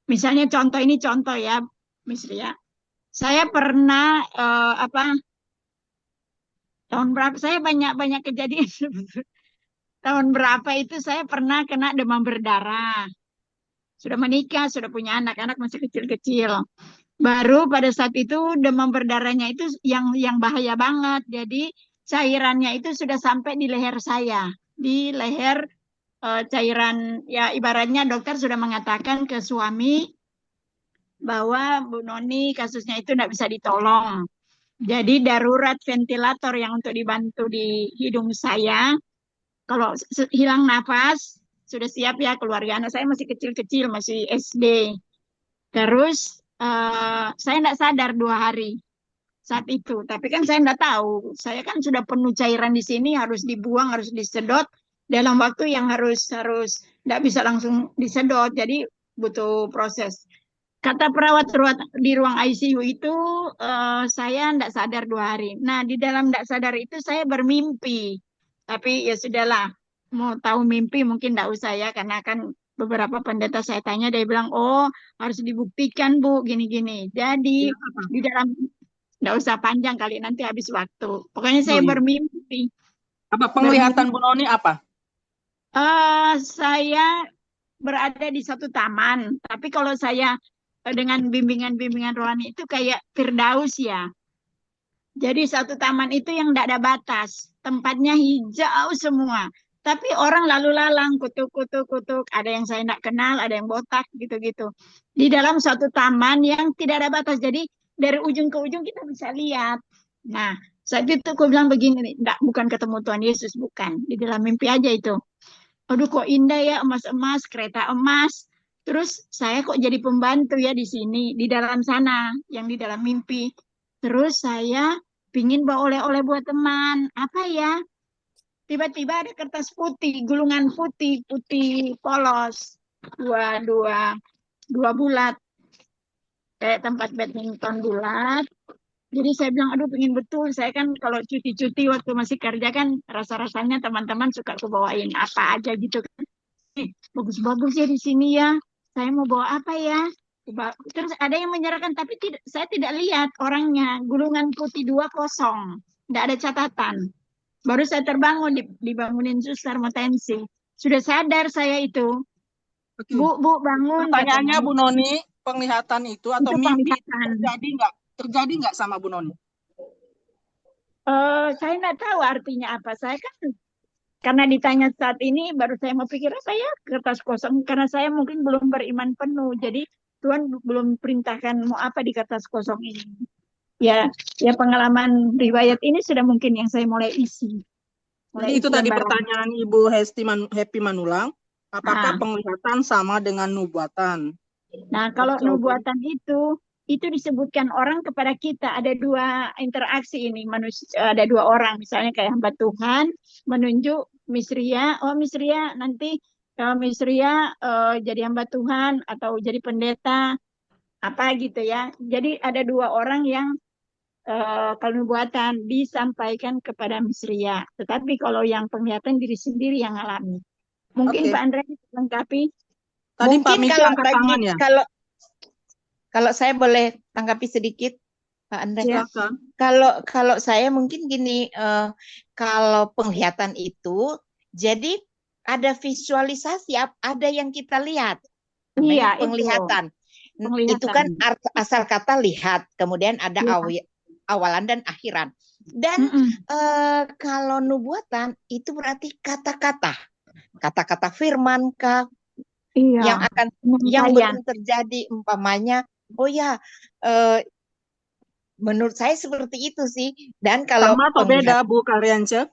Misalnya contoh ini contoh ya, Miss Ria. Saya pernah tahun berapa? Saya banyak kejadian. Tahun berapa itu saya pernah kena demam berdarah. Sudah menikah, sudah punya anak masih kecil-kecil. Baru pada saat itu demam berdarahnya itu yang bahaya banget. Jadi cairannya itu sudah sampai di leher saya, di leher cairan, ya ibaratnya dokter sudah mengatakan ke suami bahwa Bu Noni kasusnya itu tidak bisa ditolong. Jadi darurat ventilator yang untuk dibantu di hidung saya. Kalau hilang nafas, sudah siap ya keluarga anak saya masih kecil-kecil, masih SD. Terus saya tidak sadar 2 hari saat itu. Tapi kan saya tidak tahu. Saya kan sudah penuh cairan di sini, harus dibuang, harus disedot dalam waktu yang harus tidak bisa langsung disedot. Jadi butuh proses. Kata perawat di ruang ICU itu saya tidak sadar 2 hari. Nah, di dalam tidak sadar itu saya bermimpi. Tapi ya sudahlah, mau tahu mimpi mungkin tidak usah ya, karena kan beberapa pendeta saya tanya, dia bilang, oh harus dibuktikan Bu, gini-gini. Jadi di dalam, tidak usah panjang kali, nanti habis waktu. Pokoknya saya bermimpi. Apa penglihatan Bu Noni apa? Saya berada di satu taman, tapi kalau saya dengan bimbingan-bimbingan rohani itu kayak Firdaus ya. Jadi satu taman itu yang tidak ada batas, tempatnya hijau semua. Tapi orang lalu lalang, kutuk. Ada yang saya tidak kenal, ada yang botak, gitu-gitu. Di dalam suatu taman yang tidak ada batas. Jadi dari ujung ke ujung kita bisa lihat. Nah, saat itu aku bilang begini, bukan ketemu Tuhan Yesus, bukan. Di dalam mimpi aja itu. Aduh kok indah ya, emas-emas, kereta emas. Terus saya kok jadi pembantu ya di sini, di dalam sana, yang di dalam mimpi. Terus saya pingin bawa oleh-oleh buat teman. Apa ya? Tiba-tiba ada kertas putih, gulungan putih polos. Dua bulat. Kayak tempat badminton bulat. Jadi saya bilang, aduh pengen betul. Saya kan kalau cuti-cuti waktu masih kerja kan rasa-rasanya teman-teman suka aku bawain apa aja gitu kan. Bagus-bagus ya di sini ya. Saya mau bawa apa ya? Terus ada yang menyerahkan, tapi saya tidak lihat orangnya. Gulungan putih 2 kosong. Tidak ada catatan. Baru saya terbangun, dibangunin suster mau tensi. Sudah sadar saya itu. Oke. Bu, bangun. Pertanyaannya katanya. Bu Noni, penglihatan itu atau Itu mimpi itu penglihatan. terjadi nggak sama Bu Noni? Saya nggak tahu artinya apa. Saya kan karena ditanya saat ini baru saya mau pikir apa ya kertas kosong. Karena saya mungkin belum beriman penuh. Jadi Tuhan belum perintahkan mau apa di kertas kosong ini. Ya pengalaman riwayat ini sudah mungkin yang saya mulai isi. Jadi itu tadi pertanyaan Ibu Happy Manulang. Apakah penglihatan sama dengan nubuatan? Nah, kalau nubuatan itu disebutkan orang kepada kita. Ada dua interaksi ini manusia, ada dua orang misalnya kayak hamba Tuhan menunjuk Misria, Misria nanti kalau Misria jadi hamba Tuhan atau jadi pendeta apa gitu ya. Jadi ada dua orang yang kalau nubuatan disampaikan kepada Misria. Tetapi kalau yang penglihatan diri sendiri yang alami. Mungkin Pak Andre lengkapi. Tadi Pak Mungkin Miki angkat tangan ya. Kalau saya boleh tanggapi sedikit, Pak Andre. Silakan. Kalau saya mungkin gini, kalau penglihatan itu, jadi ada visualisasi, ada yang kita lihat. Iya, penglihatan. Itu kan asal kata lihat, kemudian ada awalan dan akhiran. Dan kalau nubuatan itu berarti kata-kata firman kah? Yang belum terjadi umpamanya menurut saya seperti itu sih. Dan kalau sama atau beda Bu Karyanca?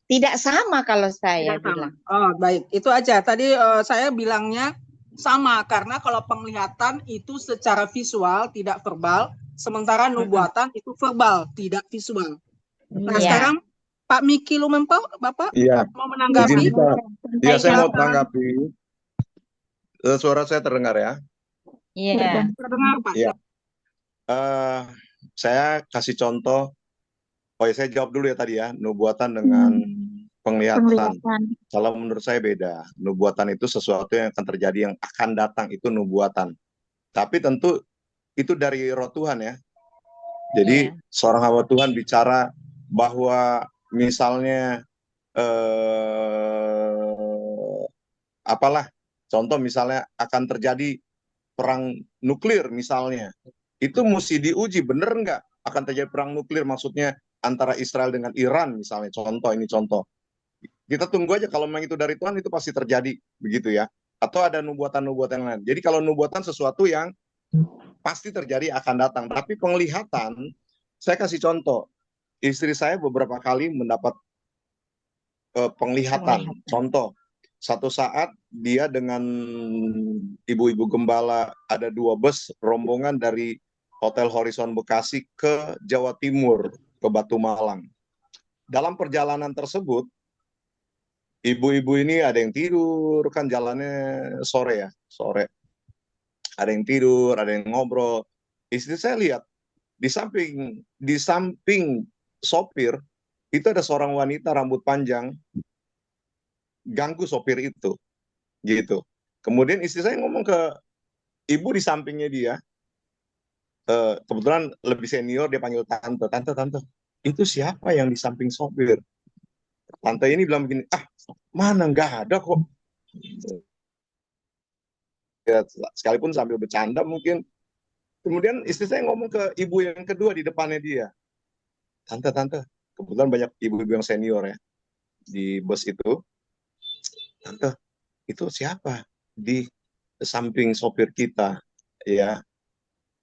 Tidak sama kalau saya bilang. Oh baik, itu aja tadi saya bilangnya sama karena kalau penglihatan itu secara visual tidak verbal, sementara nubuatan itu verbal tidak visual. Nah sekarang Pak Miki Lumempo, Bapak mau menanggapi? Iya, saya mau tanggapi. Suara saya terdengar ya? Iya. Terdengar Pak. Iya. Saya kasih contoh. Saya jawab dulu ya tadi ya. Nubuatan dengan penglihatan. Kalau menurut saya beda. Nubuatan itu sesuatu yang akan terjadi, yang akan datang itu nubuatan. Tapi tentu itu dari roh Tuhan ya. Jadi seorang hamba Tuhan bicara bahwa misalnya contoh misalnya akan terjadi perang nuklir misalnya, itu mesti diuji bener nggak akan terjadi perang nuklir, maksudnya antara Israel dengan Iran misalnya, contoh. Kita tunggu aja, kalau memang itu dari Tuhan itu pasti terjadi begitu ya, atau ada nubuatan-nubuatan lain. Jadi kalau nubuatan sesuatu yang pasti terjadi akan datang, tapi penglihatan, saya kasih contoh, istri saya beberapa kali mendapat penglihatan. Contoh, satu saat dia dengan ibu-ibu gembala, ada 2 bus rombongan dari Hotel Horizon Bekasi ke Jawa Timur, ke Batu Malang. Dalam perjalanan tersebut, ibu-ibu ini ada yang tidur, kan jalannya sore. Ada yang tidur, ada yang ngobrol. Istri saya lihat di samping sopir itu ada seorang wanita rambut panjang ganggu sopir itu, gitu. Kemudian istri saya ngomong ke ibu di sampingnya dia, kebetulan lebih senior, dia panggil tante, itu siapa yang di samping sopir? Tante ini bilang begini, mana nggak ada kok. Ya, sekalipun sambil bercanda mungkin. Kemudian istri saya ngomong ke ibu yang kedua di depannya dia, tante, kebetulan banyak ibu-ibu yang senior ya di bus itu. Tante, itu siapa di samping sopir kita? Ya,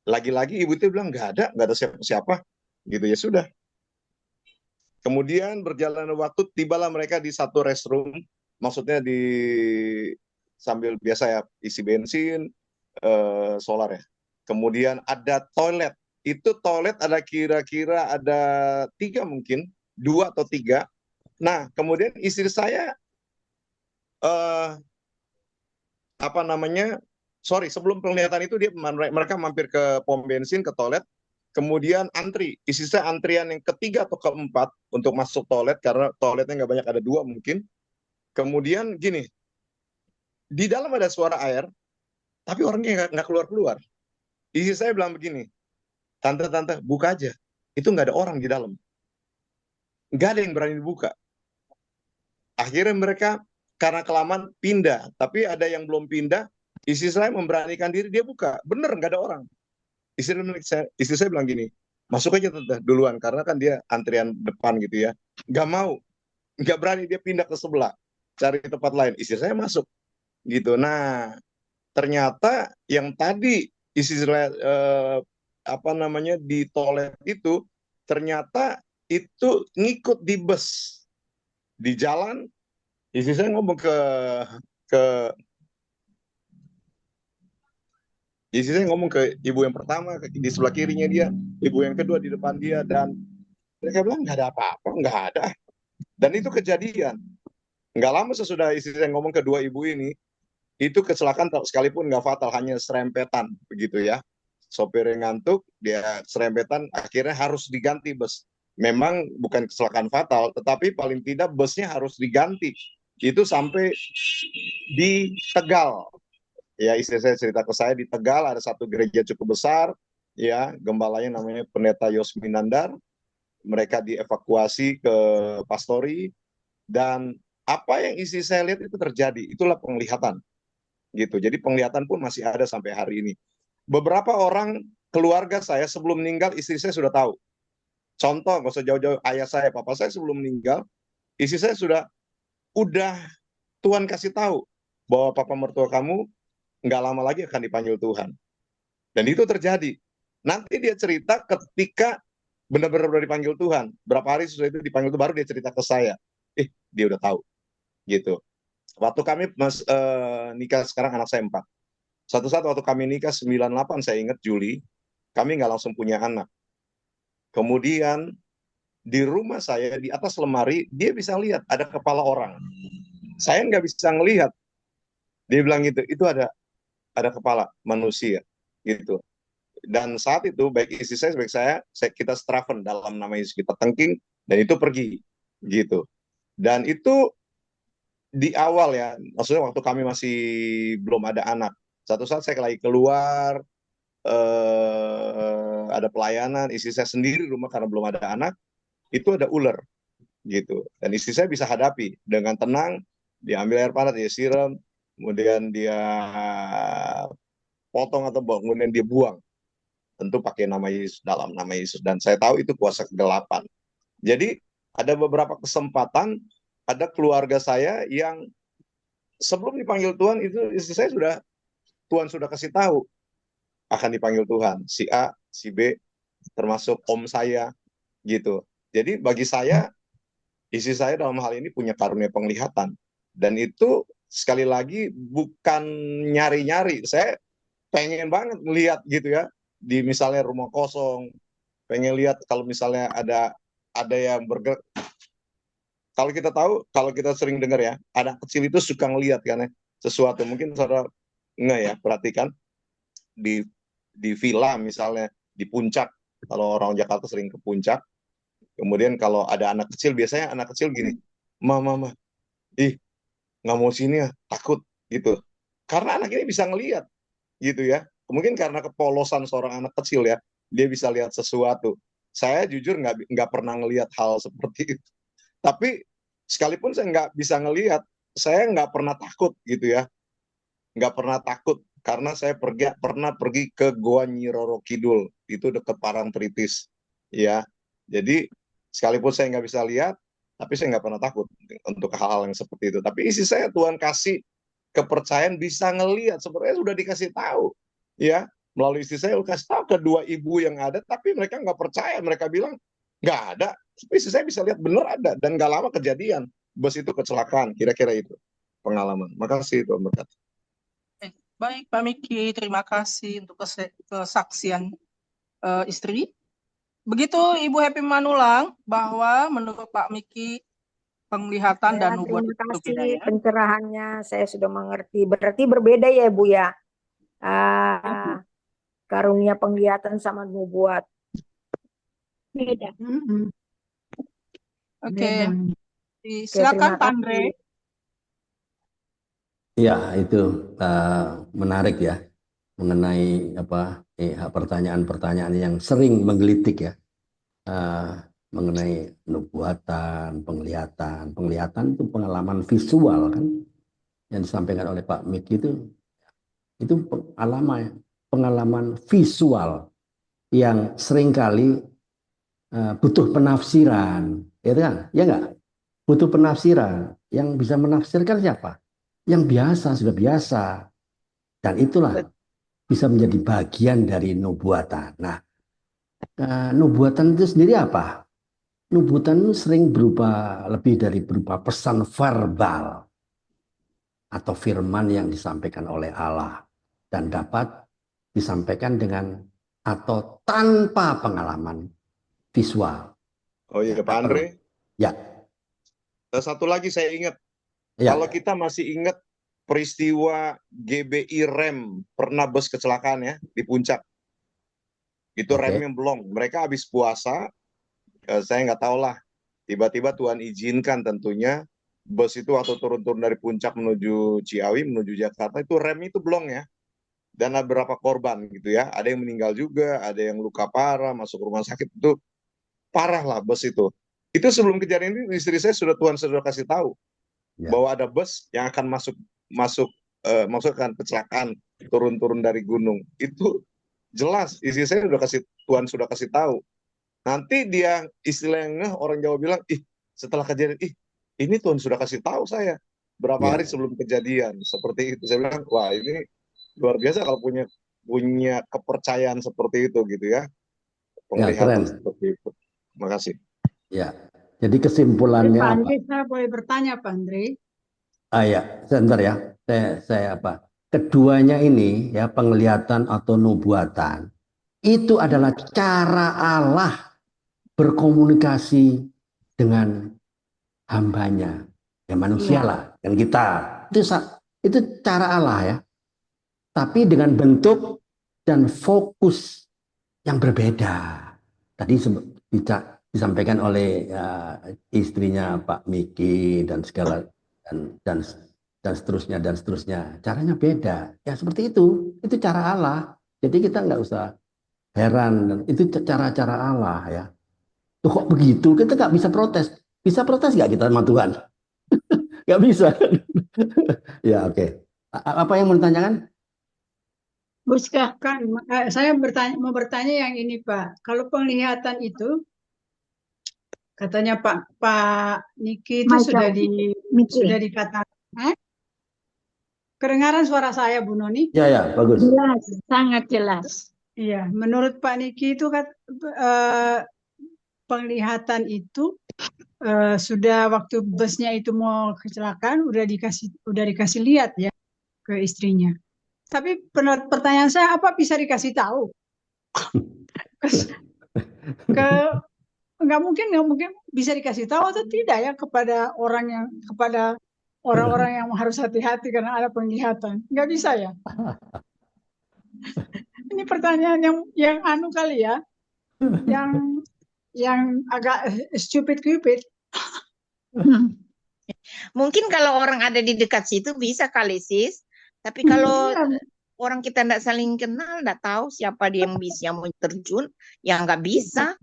lagi-lagi ibu itu bilang nggak ada siapa-siapa, gitu ya sudah. Kemudian berjalan waktu, tibalah mereka di satu restroom, maksudnya sambil biasa ya isi bensin, solar ya. Kemudian ada toilet, itu toilet ada kira-kira ada 3 mungkin, 2 atau 3. Nah, kemudian istri saya sebelum penglihatan itu mereka mampir ke pom bensin, ke toilet, kemudian antri. Istri saya antrian yang ketiga atau keempat untuk masuk toilet, karena toiletnya nggak banyak, ada 2 mungkin. Kemudian gini, di dalam ada suara air, tapi orangnya nggak keluar-keluar. Istri saya bilang begini, tante, buka aja, itu nggak ada orang di dalam. Nggak ada yang berani dibuka. Akhirnya mereka karena kelamaan pindah, tapi ada yang belum pindah. Istri saya memberanikan diri, dia buka. Bener, nggak ada orang. Istri saya bilang gini, masuk aja tante duluan, karena kan dia antrian depan gitu ya. Nggak mau, nggak berani, dia pindah ke sebelah, cari tempat lain. Istri saya masuk gitu. Nah, ternyata yang tadi istri saya apa namanya di toilet itu, ternyata itu ngikut di bus. Di jalan, istri saya ngomong ke istri saya ngomong ke ibu yang pertama di sebelah kirinya dia, ibu yang kedua di depan dia, dan mereka bilang nggak ada apa-apa, nggak ada. Dan itu kejadian. Nggak lama sesudah istri saya ngomong ke dua ibu ini, itu kecelakaan sekalipun nggak fatal, hanya serempetan begitu ya. Sopir yang ngantuk, dia serempetan, akhirnya harus diganti bus. Memang bukan kecelakaan fatal, tetapi paling tidak busnya harus diganti. Itu sampai di Tegal. Ya, istri saya cerita ke saya, di Tegal ada satu gereja cukup besar, ya, gembalanya namanya Pendeta Yosminandar. Mereka dievakuasi ke pastori, dan apa yang istri saya lihat itu terjadi, itulah penglihatan. Gitu. Jadi penglihatan pun masih ada sampai hari ini. Beberapa orang keluarga saya sebelum meninggal, istri saya sudah tahu. Contoh, nggak usah jauh-jauh, ayah saya, papa saya sebelum meninggal, istri saya udah Tuhan kasih tahu bahwa papa mertua kamu nggak lama lagi akan dipanggil Tuhan. Dan itu terjadi. Nanti dia cerita ketika benar-benar udah dipanggil Tuhan. Berapa hari sesudah itu dipanggil Tuhan, baru dia cerita ke saya. Dia udah tahu. Gitu. Waktu kami nikah, sekarang anak saya 4. Satu saat waktu kami nikah 98, saya ingat Juli, kami nggak langsung punya anak. Kemudian di rumah saya, di atas lemari, dia bisa lihat ada kepala orang. Saya nggak bisa ngelihat. Dia bilang gitu, itu ada kepala manusia gitu. Dan saat itu baik istri saya baik saya kita strafen dalam nama Yesus, kita tengking, dan itu pergi gitu. Dan itu di awal ya, maksudnya waktu kami masih belum ada anak. Satu saat saya lagi keluar, ada pelayanan, istri saya sendiri di rumah karena belum ada anak, itu ada ular gitu. Dan istri saya bisa hadapi dengan tenang, dia ambil air panas, dia siram, kemudian dia potong atau kemudian dia buang. Tentu pakai nama Yesus, dalam nama Yesus. Dan saya tahu itu kuasa kegelapan. Jadi ada beberapa kesempatan, ada keluarga saya yang sebelum dipanggil Tuhan, itu istri saya Tuhan sudah kasih tahu akan dipanggil Tuhan. Si A, si B, termasuk om saya gitu. Jadi bagi saya, istri saya dalam hal ini punya karunia penglihatan. Dan itu sekali lagi bukan nyari-nyari. Saya pengen banget melihat gitu ya, di misalnya rumah kosong, pengen lihat kalau misalnya ada yang bergerak. Kalau kita tahu, kalau kita sering dengar ya, anak kecil itu suka ngelihat kan ya, sesuatu. Mungkin saudara nggak ya, perhatikan di villa misalnya, di puncak, kalau orang Jakarta sering ke puncak, kemudian kalau ada anak kecil, biasanya anak kecil gini, mama, nggak mau sini ya, takut gitu. Karena anak ini bisa ngelihat gitu ya. Mungkin karena kepolosan seorang anak kecil ya, dia bisa lihat sesuatu. Saya jujur nggak pernah ngelihat hal seperti itu. Tapi sekalipun saya nggak bisa ngelihat, saya nggak pernah takut gitu ya. Nggak pernah takut, karena saya pernah pergi ke Goa Nyi Roro Kidul, itu dekat Parangtritis ya. Jadi sekalipun saya nggak bisa lihat, tapi saya nggak pernah takut untuk hal-hal yang seperti itu. Tapi isi saya Tuhan kasih kepercayaan bisa ngelihat, sebenarnya sudah dikasih tahu ya, melalui istri saya kasih tahu kedua ibu yang ada, tapi mereka nggak percaya, mereka bilang nggak ada. Tapi istri saya bisa lihat benar ada, dan nggak lama kejadian bus itu kecelakaan. Kira-kira itu pengalaman. Makasih Tuhan berkati. Baik Pak Miki, terima kasih untuk kesaksian istri. Begitu Ibu Happy Manulang, bahwa menurut Pak Miki penglihatan dan nubuat Terima itu kasih berbeda ya. pencerahannya, saya sudah mengerti. Berarti berbeda ya Bu ya, karunia penglihatan sama nubuat. Beda. Oke, terima silakan Pak Andre. kasih. Ya, itu menarik ya, mengenai pertanyaan-pertanyaan yang sering menggelitik ya. mengenai nubuatan, penglihatan. Penglihatan itu pengalaman visual kan yang disampaikan oleh Pak Miki itu pengalaman visual yang seringkali butuh penafsiran, ya kan? Ya enggak? Butuh penafsiran. Yang bisa menafsirkan siapa? Yang biasa, sudah biasa. Dan itulah bisa menjadi bagian dari nubuatan. Nah, nubuatan itu sendiri apa? Nubuatan itu sering berupa pesan verbal atau firman yang disampaikan oleh Allah dan dapat disampaikan dengan atau tanpa pengalaman visual. Oh iya, Ya, Pak Andre. Ya, Satu lagi saya ingat, ya. kalau kita masih ingat peristiwa GBI Rem pernah bus kecelakaan ya di puncak. Itu Oke. remnya belum. Mereka habis puasa, saya nggak tahu lah. Tiba-tiba Tuhan izinkan tentunya bus itu waktu turun-turun dari puncak menuju Ciawi, menuju Jakarta, itu rem itu belum ya. Dan ada beberapa korban gitu ya. Ada yang meninggal juga, ada yang luka parah, masuk rumah sakit. Itu parah lah bus itu. Itu sebelum kejadian ini istri saya Tuhan sudah kasih tahu Ya. bahwa ada bus yang akan masukkan kecelakaan turun-turun dari gunung. Itu jelas istri saya Tuhan sudah kasih tahu. Nanti dia istilahnya orang Jawa bilang, setelah kejadian, ini Tuhan sudah kasih tahu saya berapa Ya. hari sebelum kejadian seperti itu. Saya bilang, wah ini luar biasa kalau punya kepercayaan seperti itu gitu ya, penglihatan keren. seperti itu. Terima kasih. Ya, jadi kesimpulannya Pak apa? Andre, saya boleh bertanya, Pak Andre? Ya, sebentar ya. Saya apa? Keduanya ini ya, penglihatan atau nubuatan itu adalah cara Allah berkomunikasi dengan hambanya, ya manusia lah, dan kita. Itu cara Allah ya. Tapi dengan bentuk dan fokus yang berbeda. Tadi disampaikan oleh istrinya Pak Miki dan segala dan seterusnya. Caranya beda. Ya seperti itu. Itu cara Allah. Jadi kita nggak usah heran. Itu cara-cara Allah ya. Tuh kok begitu? Kita nggak bisa protes. Bisa protes nggak kita sama Tuhan? Nggak bisa. Ya oke. Apa yang mau ditanyakan? Buska, kan saya mau bertanya yang ini, Pak. Kalau penglihatan itu katanya Pak Niki itu sudah dikatakan. Kedengaran suara saya, Bu Noni? Ya, bagus. Jelas, sangat jelas. Iya, menurut Pak Niki itu kan penglihatan itu sudah waktu busnya itu mau kecelakaan udah dikasih lihat ya ke istrinya. Tapi pertanyaan saya, apa bisa dikasih tahu? Nggak mungkin bisa dikasih tahu atau tidak ya kepada orang-orang yang harus hati-hati karena ada penglihatan. Nggak bisa ya? Ini pertanyaan yang anu kali ya, yang agak stupid. Mungkin kalau orang ada di dekat situ bisa kali sis. Tapi kalau orang kita tidak saling kenal, tidak tahu siapa dia yang bisa mau terjun, ya nggak bisa.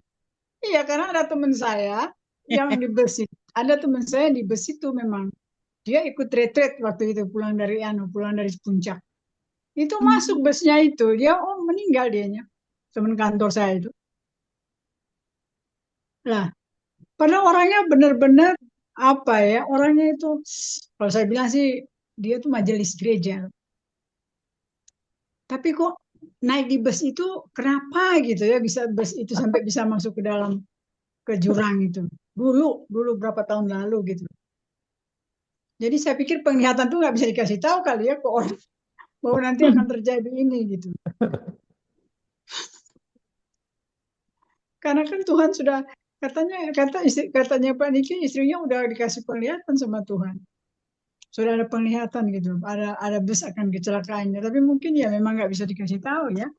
Iya, karena ada teman saya yang di bus itu. Ada teman saya di bus itu memang dia ikut retret waktu itu pulang dari puncak. Itu masuk busnya itu, dia meninggal dianya. Teman kantor saya itu. Lah, padahal orangnya benar-benar apa ya? Orangnya itu kalau saya bilang sih dia tuh majelis gereja. Tapi kok naik di bus itu kenapa gitu ya bus itu sampai bisa masuk ke jurang itu. Dulu berapa tahun lalu gitu. Jadi saya pikir penglihatan tuh nggak bisa dikasih tahu kali ya ke orang bahwa nanti akan terjadi ini gitu. Karena kan Tuhan sudah katanya Pak Niki istrinya udah dikasih penglihatan sama Tuhan. Sudah ada penglihatan gitu. Ada bus akan kecelakaannya. Tapi mungkin ya memang nggak bisa dikasih tahu ya.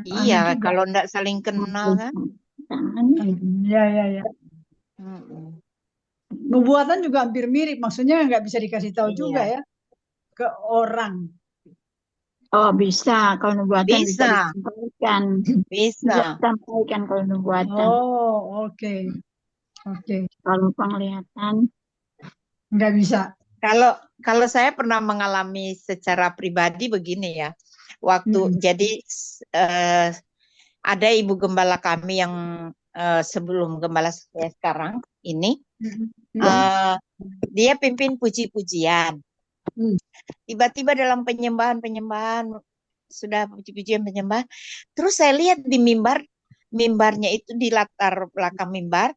Iya, kalau nggak saling kenal kan. Iya. Nubuatan juga hampir mirip. Maksudnya nggak bisa dikasih tahu juga ya ke orang. Oh, bisa. Kalau nubuatan bisa Bisa, disampaikan. Bisa bisa. disampaikan kalau nubuatan. Oh, oke. Oke. Kalau penglihatan, Nggak bisa. Kalau kalau saya pernah mengalami secara pribadi begini ya. Waktu Mm-mm. jadi eh, ada ibu gembala kami yang sebelum gembala saya sekarang ini, Mm-mm. dia pimpin puji-pujian. Mm. Tiba-tiba dalam penyembahan sudah puji-pujian penyembahan, terus saya lihat di mimbarnya itu di latar belakang mimbar,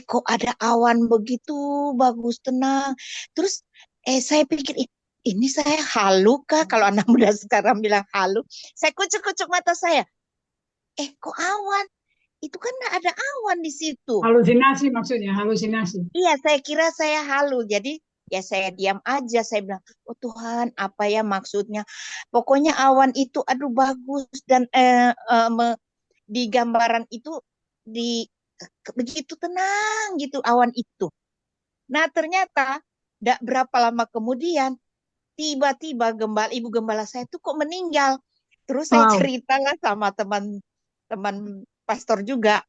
kok ada awan begitu bagus tenang. Terus saya pikir ini saya halu kah? Kalau anak muda sekarang bilang halu, saya kucuk-kucuk mata saya. Kok awan? Itu kan ada awan di situ. Halusinasi maksudnya, halusinasi. Iya, saya kira saya halu. Jadi ya saya diam aja. Saya bilang, oh Tuhan, apa ya maksudnya? Pokoknya awan itu, aduh bagus. Dan di gambaran itu begitu tenang gitu awan itu. Nah ternyata tidak berapa lama kemudian, tiba-tiba ibu gembala saya itu kok meninggal. Terus saya wow, ceritalah sama teman pastor juga.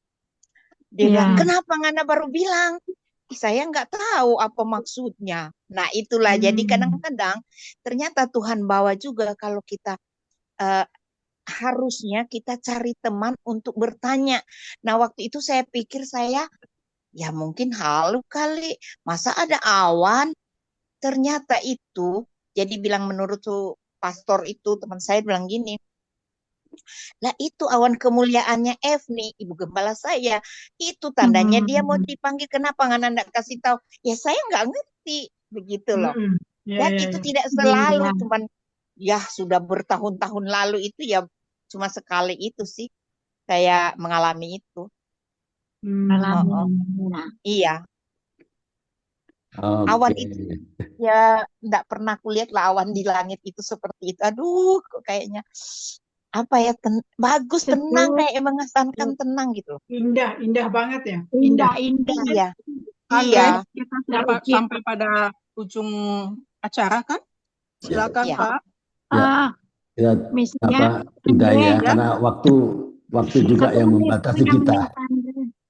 Dia bilang, ya. kenapa Ngana baru bilang? Saya nggak tahu apa maksudnya. Nah itulah, jadi kadang-kadang ternyata Tuhan bawa juga kalau kita harusnya kita cari teman untuk bertanya. Nah waktu itu saya pikir ya mungkin halu kali. Masa ada awan? Ternyata itu, jadi bilang menurut tuh pastor itu, teman saya bilang gini, lah itu awan kemuliaannya Evni, ibu gembala saya. Itu tandanya dia mau dipanggil. Kenapa nggak kasih tahu? Ya saya nggak ngerti, begitu loh. Ya, Dan ya, itu ya. tidak selalu, cuman ya sudah bertahun-tahun lalu itu ya cuma sekali itu sih saya mengalami itu. Iya, awan Oke. itu ya nggak pernah kulihat lah awan di langit itu seperti itu. Aduh, kok kayaknya apa ya bagus, tenang, kayak mengesankan tenang gitu loh. Indah, indah banget ya. Indah. Indah. Iya, Andre, iya. kita sudah sampai pada ujung acara kan? Silakan Iya. Pak. Ya, Misalnya, udah ya, ya. karena waktu juga yang membatasi kita.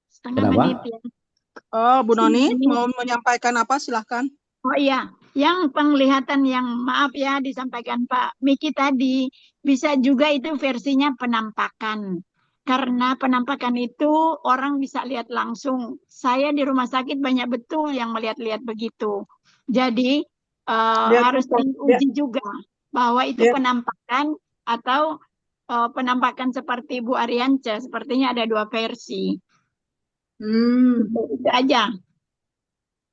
Setengah Kenapa? menit ya. Oh, Bu Noni mau menyampaikan apa? Silahkan. Oh iya, yang penglihatan yang maaf ya disampaikan Pak Miki tadi, bisa juga itu versinya penampakan. Karena penampakan itu orang bisa lihat langsung. Saya di rumah sakit banyak betul yang melihat-lihat begitu. Jadi harus diuji juga bahwa itu penampakan atau penampakan seperti Bu Ariance. Sepertinya ada dua versi. Itu aja.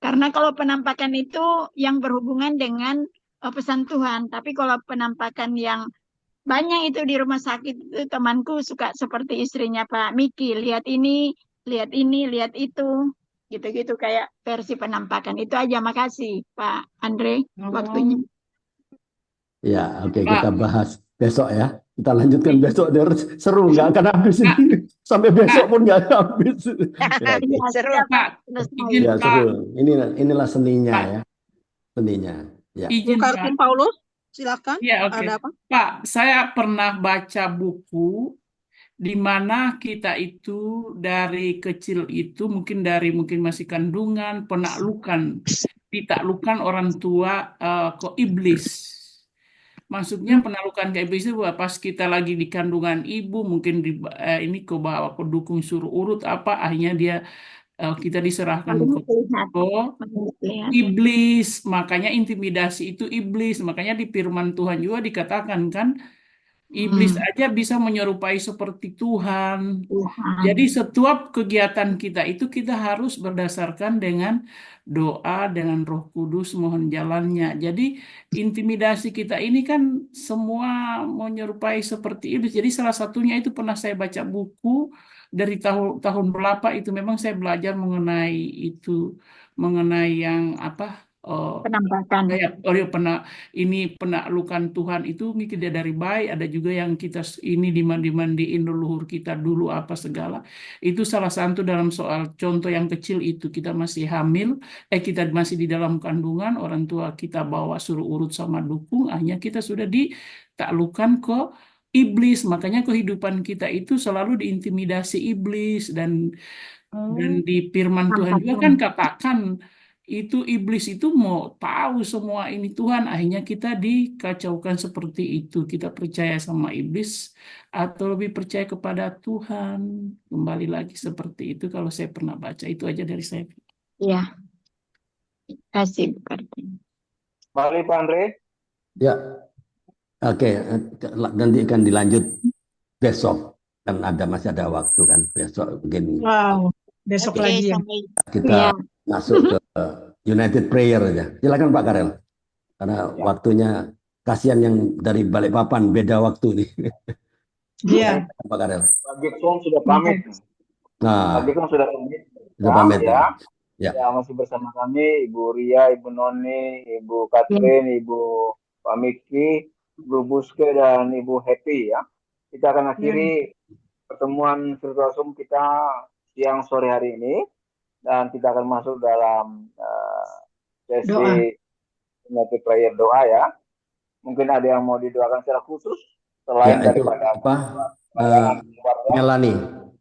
Karena kalau penampakan itu yang berhubungan dengan pesan Tuhan. Tapi kalau penampakan yang banyak itu di rumah sakit, itu temanku suka seperti istrinya Pak Miki. Lihat ini, lihat ini, lihat itu. Gitu-gitu kayak versi penampakan. Itu aja, makasih Pak Andre waktunya. Ya, oke, kita bahas besok ya. Kita lanjutkan besok. Seru, nggak akan habis ini. Sampai besok pun nggak habis. Seru Pak. Ya, seru. Inilah seninya ya. Seninya. Ya. Bu Kartun Paulus, silakan. Ya, oke. Ada apa? Pak, saya pernah baca buku di mana kita itu dari kecil itu mungkin masih kandungan, ditaklukan orang tua ke iblis. Maksudnya penaklukan ke iblis itu pas kita lagi di kandungan ibu, mungkin ini ke bawah pendukung suruh urut apa, akhirnya kita diserahkan ke iblis. Makanya intimidasi itu iblis. Makanya di firman Tuhan juga dikatakan kan, iblis aja bisa menyerupai seperti Tuhan. Jadi setiap kegiatan kita itu kita harus berdasarkan dengan doa, dengan Roh Kudus mohon jalannya. Jadi intimidasi kita ini kan semua menyerupai seperti iblis. Jadi salah satunya itu pernah saya baca buku dari tahun berapa itu memang saya belajar mengenai itu, mengenai yang apa? Penampakan. Penaklukan Tuhan itu mikir dia dari baik, ada juga yang kita ini dimandiin leluhur kita dulu apa segala. Itu salah satu dalam soal contoh yang kecil itu kita masih hamil, kita masih di dalam kandungan, orang tua kita bawa suruh urut sama dukung, akhirnya kita sudah ditaklukkan ke iblis. Makanya kehidupan kita itu selalu diintimidasi iblis dan di firman Tuhan juga kan katakan itu iblis itu mau tahu semua ini Tuhan, akhirnya kita dikacaukan seperti itu. Kita percaya sama iblis atau lebih percaya kepada Tuhan. Kembali lagi seperti itu kalau saya pernah baca. Itu aja dari saya. Iya. Kasih berarti. Mari Pak Andre. Ya, oke. Nanti akan dilanjut besok. Kan masih ada waktu kan besok mungkin. Wow, besok Oke, lagi ya. sampai Kita masuk ke United Prayer aja. Silakan Pak Karel. Karena waktunya kasihan yang dari Balikpapan beda waktu nih. Iya. Pak Karel. Pak Gibson sudah pamit. Nah, Pak Gibson sudah pamit. sudah pamit Ya. Ya. Ya, masih bersama kami Ibu Ria, Ibu Noni, Ibu Catherine, Ibu Pak Miki, Ibu Buske, dan Ibu Happy ya. Kita akan akhiri pertemuan virtual Zoom kita siang sore hari ini. Dan kita akan masuk dalam sesi United Prayer doa ya. Mungkin ada yang mau didoakan secara khusus selain Ya, itu daripada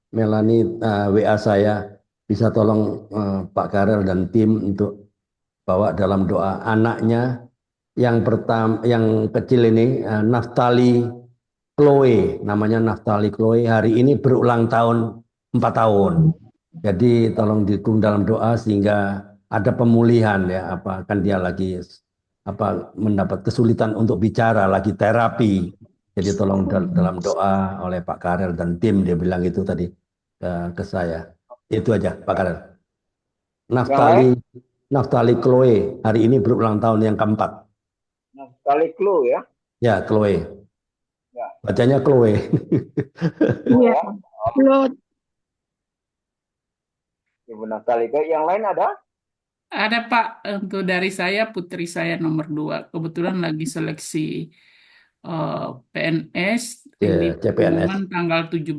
Melani WA saya, bisa tolong Pak Karel dan tim untuk bawa dalam doa anaknya yang kecil ini, Naftali Chloe, namanya Naftali Chloe, hari ini berulang tahun 4 tahun. Jadi tolong didukung dalam doa sehingga ada pemulihan ya, kan dia lagi mendapat kesulitan untuk bicara, lagi terapi. Jadi tolong dalam doa oleh Pak Karel dan tim, dia bilang itu tadi ke saya. Itu aja Pak Karel. Naftali Chloe hari ini berulang tahun yang keempat. Naftali Chloe ya? Ya, Chloe. Ya. Bacanya Chloe. Iya. Chloe. Ibu Naftali. Yang lain ada? Ada Pak, untuk dari saya putri saya nomor 2. Kebetulan lagi seleksi PNS ini CPNS. tanggal 17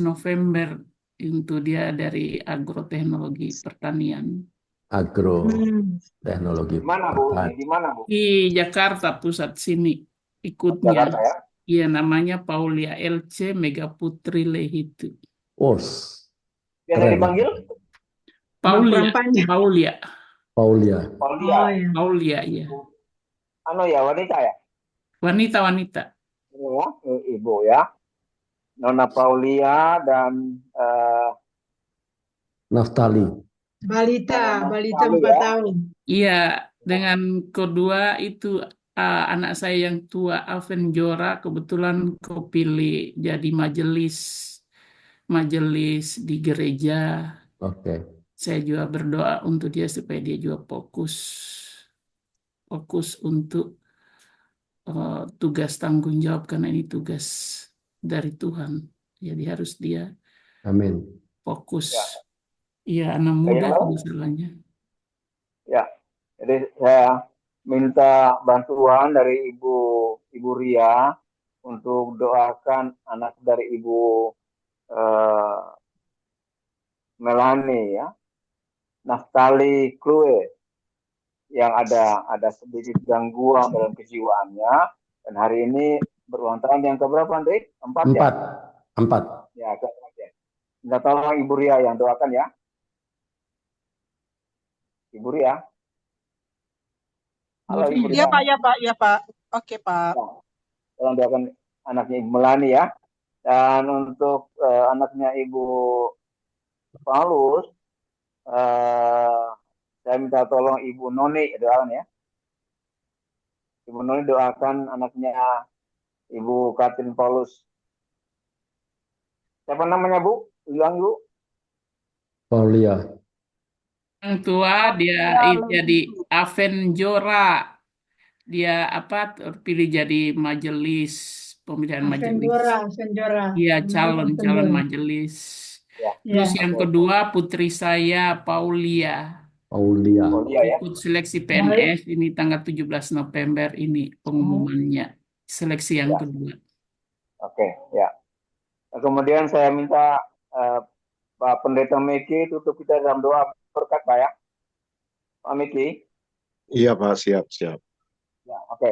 November untuk dia dari agroteknologi pertanian. Agroteknologi. Mana Bu? Di mana Bu? Di Jakarta Pusat sini ikutnya. Jakarta ya? Iya, namanya Paulia LC Mega Putri Lehitu. Biasa dipanggil? Paulia. Ya. Wanita ya? Wanita. Ya, Ibu ya. Nona Paulia dan Naftali. Balita 4 tahun. Iya, dengan kedua itu anak saya yang tua Alven Jora kebetulan kepilih jadi majelis di gereja. Oke. Saya juga berdoa untuk dia supaya dia juga fokus untuk tugas tanggung jawab, karena ini tugas dari Tuhan. Jadi harus dia fokus. Iya, anak muda misalnya. Ya, jadi saya minta bantuan dari Ibu Ria untuk doakan anak dari Ibu Melani ya, Naftali Chloe, yang ada sedikit gangguan dalam kejiwaannya, dan hari ini berulang tahun yang keberapa Andre? 4 ya? 4. Ya, keempat ya. Minta tolong Ibu Ria yang doakan ya. Ibu Ria. Halo Ibu Ria. Ya Pak. Oke Pak. Tolong doakan anaknya Ibu Melani ya. Dan untuk anaknya Ibu Paulus, saya minta tolong Ibu Noni doakan ya. Ibu Noni doakan anaknya Ibu Catherine Paulus. Siapa namanya Bu? Ulang Bu. Paulia. Yang tua dia jadi Alven Jora. Dia terpilih jadi majelis, pemilihan majelis. Alven Jora. Iya, calon majelis. Terus yang kedua putri saya Paulia. Aulia. Aulia ya. Ikut seleksi PNS ini tanggal 17 November ini pengumumannya. Seleksi yang Ya. kedua. Oke, ya. Nah, kemudian saya minta Pak Pendeta Miki tutup kita dalam doa berkat Pak ya. Pak Miki. Iya Pak, siap. Ya, oke.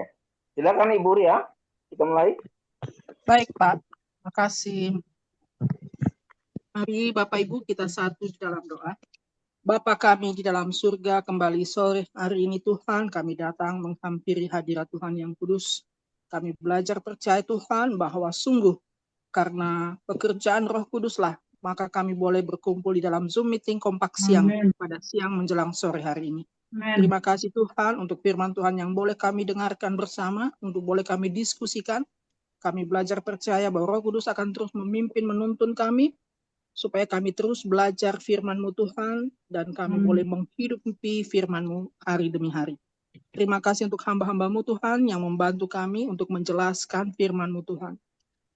Silakan Ibu Ria, kita mulai. Baik Pak, terima kasih. Mari Bapak Ibu kita satu di dalam doa. Bapa kami di dalam surga, kembali sore hari ini Tuhan kami datang menghampiri hadirat Tuhan yang kudus. Kami belajar percaya Tuhan bahwa sungguh karena pekerjaan Roh Kuduslah maka kami boleh berkumpul di dalam Zoom meeting kompak siang pada siang menjelang sore hari ini. Terima kasih Tuhan untuk firman Tuhan yang boleh kami dengarkan bersama, untuk boleh kami diskusikan. Kami belajar percaya bahwa Roh Kudus akan terus memimpin menuntun kami, supaya kami terus belajar firman-Mu Tuhan, dan kami boleh menghidupi firman-Mu hari demi hari. Terima kasih untuk hamba-hamba-Mu Tuhan yang membantu kami untuk menjelaskan firman-Mu Tuhan.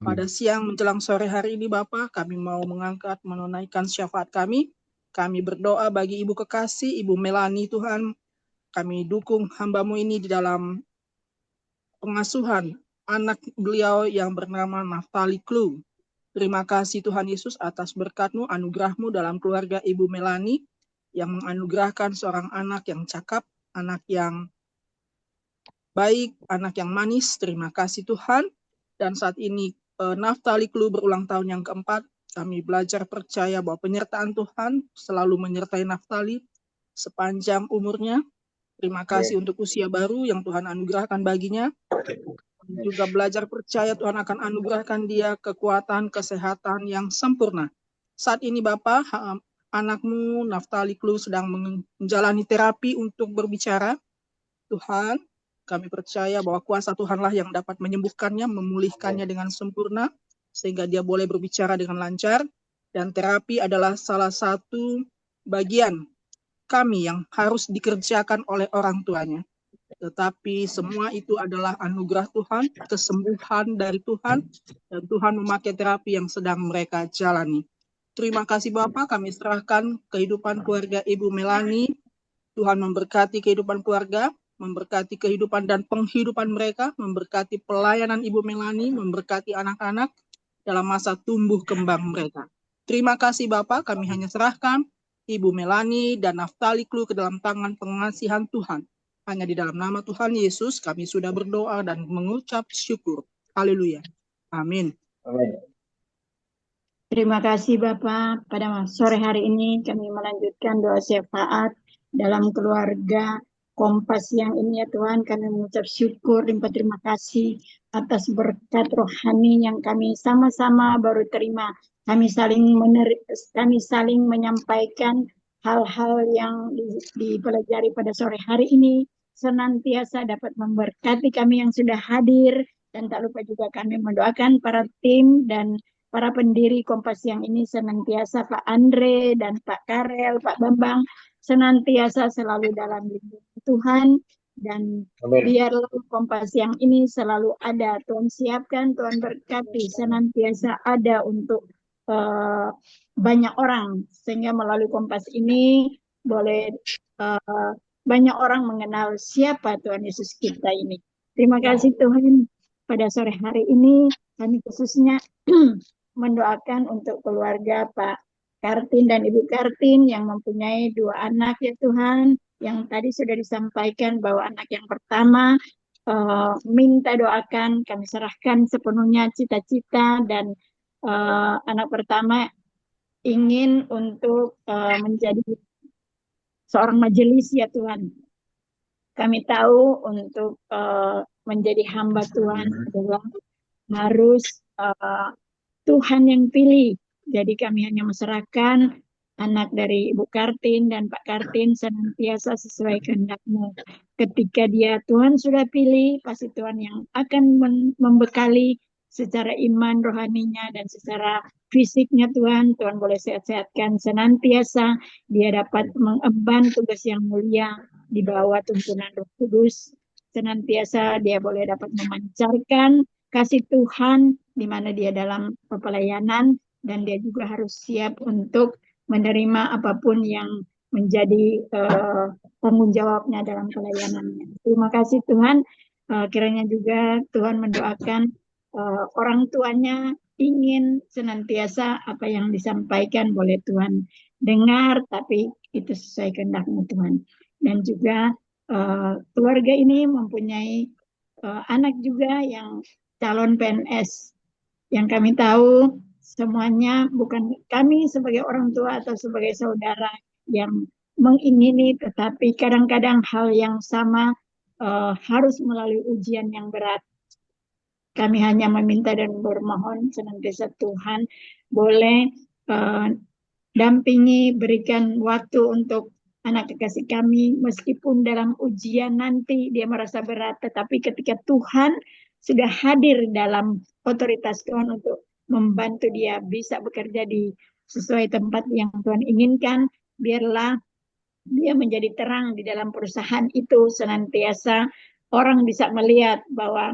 Pada siang menjelang sore hari ini Bapa, kami mau mengangkat menunaikan syafaat kami. Kami berdoa bagi Ibu Kekasih, Ibu Melani Tuhan. Kami dukung hamba-Mu ini di dalam pengasuhan anak beliau yang bernama Naftali Clue. Terima kasih Tuhan Yesus atas berkat-Mu, anugerah-Mu dalam keluarga Ibu Melani yang menganugerahkan seorang anak yang cakap, anak yang baik, anak yang manis. Terima kasih Tuhan. Dan saat ini Naftali Clue berulang tahun yang keempat. Kami belajar percaya bahwa penyertaan Tuhan selalu menyertai Naftali sepanjang umurnya. Terima kasih untuk usia baru yang Tuhan anugerahkan baginya. Juga belajar percaya Tuhan akan anugerahkan dia kekuatan, kesehatan yang sempurna. Saat ini Bapak, anakmu Naftali Clue sedang menjalani terapi untuk berbicara. Tuhan, kami percaya bahwa kuasa Tuhanlah yang dapat menyembuhkannya, memulihkannya dengan sempurna, sehingga dia boleh berbicara dengan lancar. Dan terapi adalah salah satu bagian kami yang harus dikerjakan oleh orang tuanya. Tetapi semua itu adalah anugerah Tuhan, kesembuhan dari Tuhan, dan Tuhan memakai terapi yang sedang mereka jalani. Terima kasih Bapak, kami serahkan kehidupan keluarga Ibu Melani. Tuhan memberkati kehidupan keluarga, memberkati kehidupan dan penghidupan mereka, memberkati pelayanan Ibu Melani, memberkati anak-anak dalam masa tumbuh kembang mereka. Terima kasih Bapak, kami hanya serahkan Ibu Melani dan Naftali Clue ke dalam tangan pengasihan Tuhan. Hanya di dalam nama Tuhan Yesus kami sudah berdoa dan mengucap syukur. Haleluya. Amin. Terima kasih Bapak. Pada sore hari ini kami melanjutkan doa syafaat dalam keluarga Kompas yang ini ya Tuhan. Kami mengucap syukur dan berterima kasih atas berkat rohani yang kami sama-sama baru terima. Kami saling menyampaikan hal-hal yang dipelajari pada sore hari ini senantiasa dapat memberkati kami yang sudah hadir, dan tak lupa juga kami mendoakan para tim dan para pendiri Kompas yang ini senantiasa Pak Andre dan Pak Karel, Pak Bambang senantiasa selalu dalam lindungan Tuhan, dan biarlah Kompas yang ini selalu ada. Tuhan siapkan, Tuhan berkati, senantiasa ada untuk banyak orang, sehingga melalui Kompas ini boleh banyak orang mengenal siapa Tuhan Yesus kita ini. Terima kasih Tuhan. Pada sore hari ini kami khususnya mendoakan untuk keluarga Pak Kartin dan Ibu Kartin yang mempunyai 2 anak ya Tuhan, yang tadi sudah disampaikan bahwa anak yang pertama minta doakan, kami serahkan sepenuhnya cita-cita, dan anak pertama ingin untuk menjadi seorang majelis ya Tuhan. Kami tahu untuk menjadi hamba Tuhan adalah harus Tuhan yang pilih. Jadi kami hanya menyerahkan anak dari Ibu Kartin dan Pak Kartin senantiasa sesuai kehendak-Mu. Ketika dia Tuhan sudah pilih, pasti Tuhan yang akan membekali secara iman rohaninya dan secara fisiknya Tuhan. Tuhan boleh sehat-sehatkan senantiasa. Dia dapat mengemban tugas yang mulia di bawah tuntunan Roh Kudus. Senantiasa dia boleh dapat memancarkan kasih Tuhan di mana dia dalam pelayanan, dan dia juga harus siap untuk menerima apapun yang menjadi tanggung jawabnya dalam pelayanannya. Terima kasih Tuhan. Kiranya juga Tuhan mendoakan orang tuanya ingin senantiasa apa yang disampaikan boleh Tuhan dengar, tapi itu sesuai kehendak-Mu Tuhan. Dan juga keluarga ini mempunyai anak juga yang calon PNS. Yang kami tahu semuanya bukan kami sebagai orang tua atau sebagai saudara yang mengingini, tetapi kadang-kadang hal yang sama harus melalui ujian yang berat. Kami hanya meminta dan bermohon senantiasa Tuhan boleh dampingi, berikan waktu untuk anak kekasih kami, meskipun dalam ujian nanti dia merasa berat, tetapi ketika Tuhan sudah hadir dalam otoritas Tuhan untuk membantu dia bisa bekerja di sesuai tempat yang Tuhan inginkan, biarlah dia menjadi terang di dalam perusahaan itu, senantiasa orang bisa melihat bahwa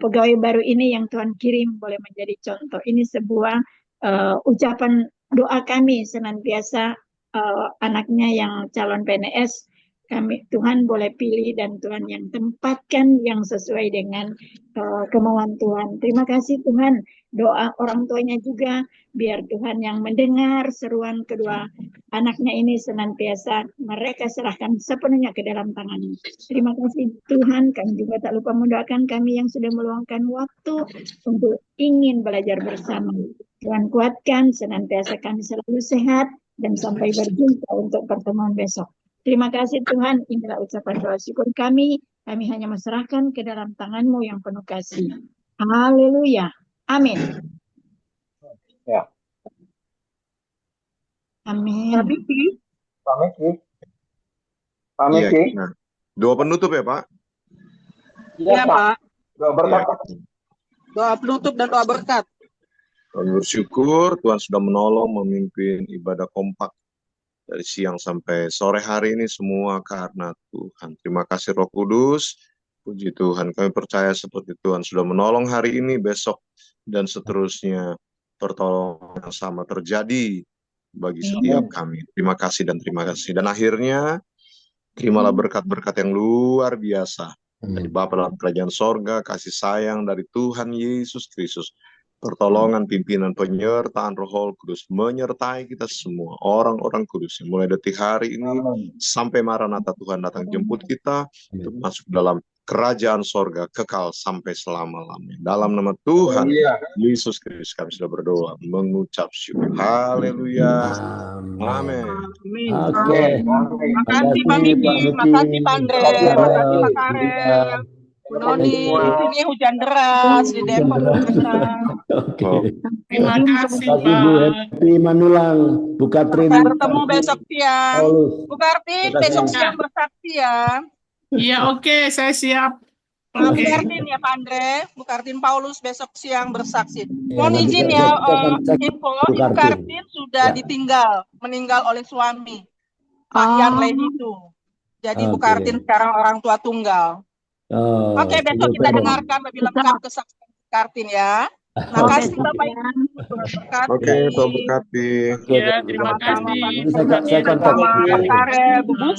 pegawai baru ini yang Tuhan kirim boleh menjadi contoh. Ini sebuah ucapan doa kami senantiasa anaknya yang calon PNS kami Tuhan boleh pilih dan Tuhan yang tempatkan yang sesuai dengan kemauan Tuhan. Terima kasih Tuhan. Doa orang tuanya juga biar Tuhan yang mendengar seruan kedua anaknya ini senantiasa mereka serahkan sepenuhnya ke dalam tangan-Mu. Terima kasih Tuhan. Kami juga tak lupa mendoakan kami yang sudah meluangkan waktu untuk ingin belajar bersama. Tuhan kuatkan senantiasa kami selalu sehat dan sampai berjumpa untuk pertemuan besok. Terima kasih Tuhan, inilah ucapan doa syukur kami. Kami hanya menyerahkan ke dalam tangan-Mu yang penuh kasih. Haleluya. Amin. Ya. Amin. Pak Miki. Pak Iya, Miki. nah, doa penutup ya Pak. Iya, Pak. Doa berkat. Doa penutup dan doa berkat. Kami bersyukur Tuhan sudah menolong memimpin ibadah kompak dari siang sampai sore hari ini semua karena Tuhan. Terima kasih Roh Kudus. Puji Tuhan, kami percaya seperti Tuhan sudah menolong hari ini, besok, dan seterusnya. Pertolongan yang sama terjadi bagi setiap kami. Terima kasih dan terima kasih. Dan akhirnya, terimalah berkat-berkat yang luar biasa. Dari Bapa dalam kerajaan sorga, kasih sayang dari Tuhan Yesus Kristus. Pertolongan, pimpinan, penyertaan Roh Kudus menyertai kita semua, orang-orang kudus yang mulai detik hari ini sampai Maranatha Tuhan datang jemput kita untuk masuk dalam kerajaan sorga kekal sampai selama-lamanya. Dalam nama Tuhan Yesus Kristus kami sudah berdoa, mengucap syukur. Haleluya. Amin. Oke. Makasih Pak Miki, makasih Pak Andre, makasih Pak Karel. Bu Noni, di sini hujan deras, di Depok hujan deras. Oke. Terima kasih Terima kasih Bu Pak. Happy Manulang, Bu Katrin. Sampai bertemu besok siang. Paulus. Bu Kartin, besok siang bersaksi ya. Iya, oke, saya siap. Bu Oke. Kartin ya Pak Andre, Bu Kartin Paulus besok siang bersaksi. Ya, Mohon nanti izin saya ya, akan cek info Bu Ibu Kartin. Kartin sudah Ya. meninggal oleh suami Pak Yanle itu. Jadi Bu Oke. Kartin sekarang orang tua tunggal. Oh, Oke, besok kita dengarkan lebih lengkap kesaksian Bu Kartin ya. Makasih Bapak Ibu, berkati. Oke, Tuhan berkati. Ya, terima kasih. Ini saya kontak. Sama Pak Karel, Bu Bus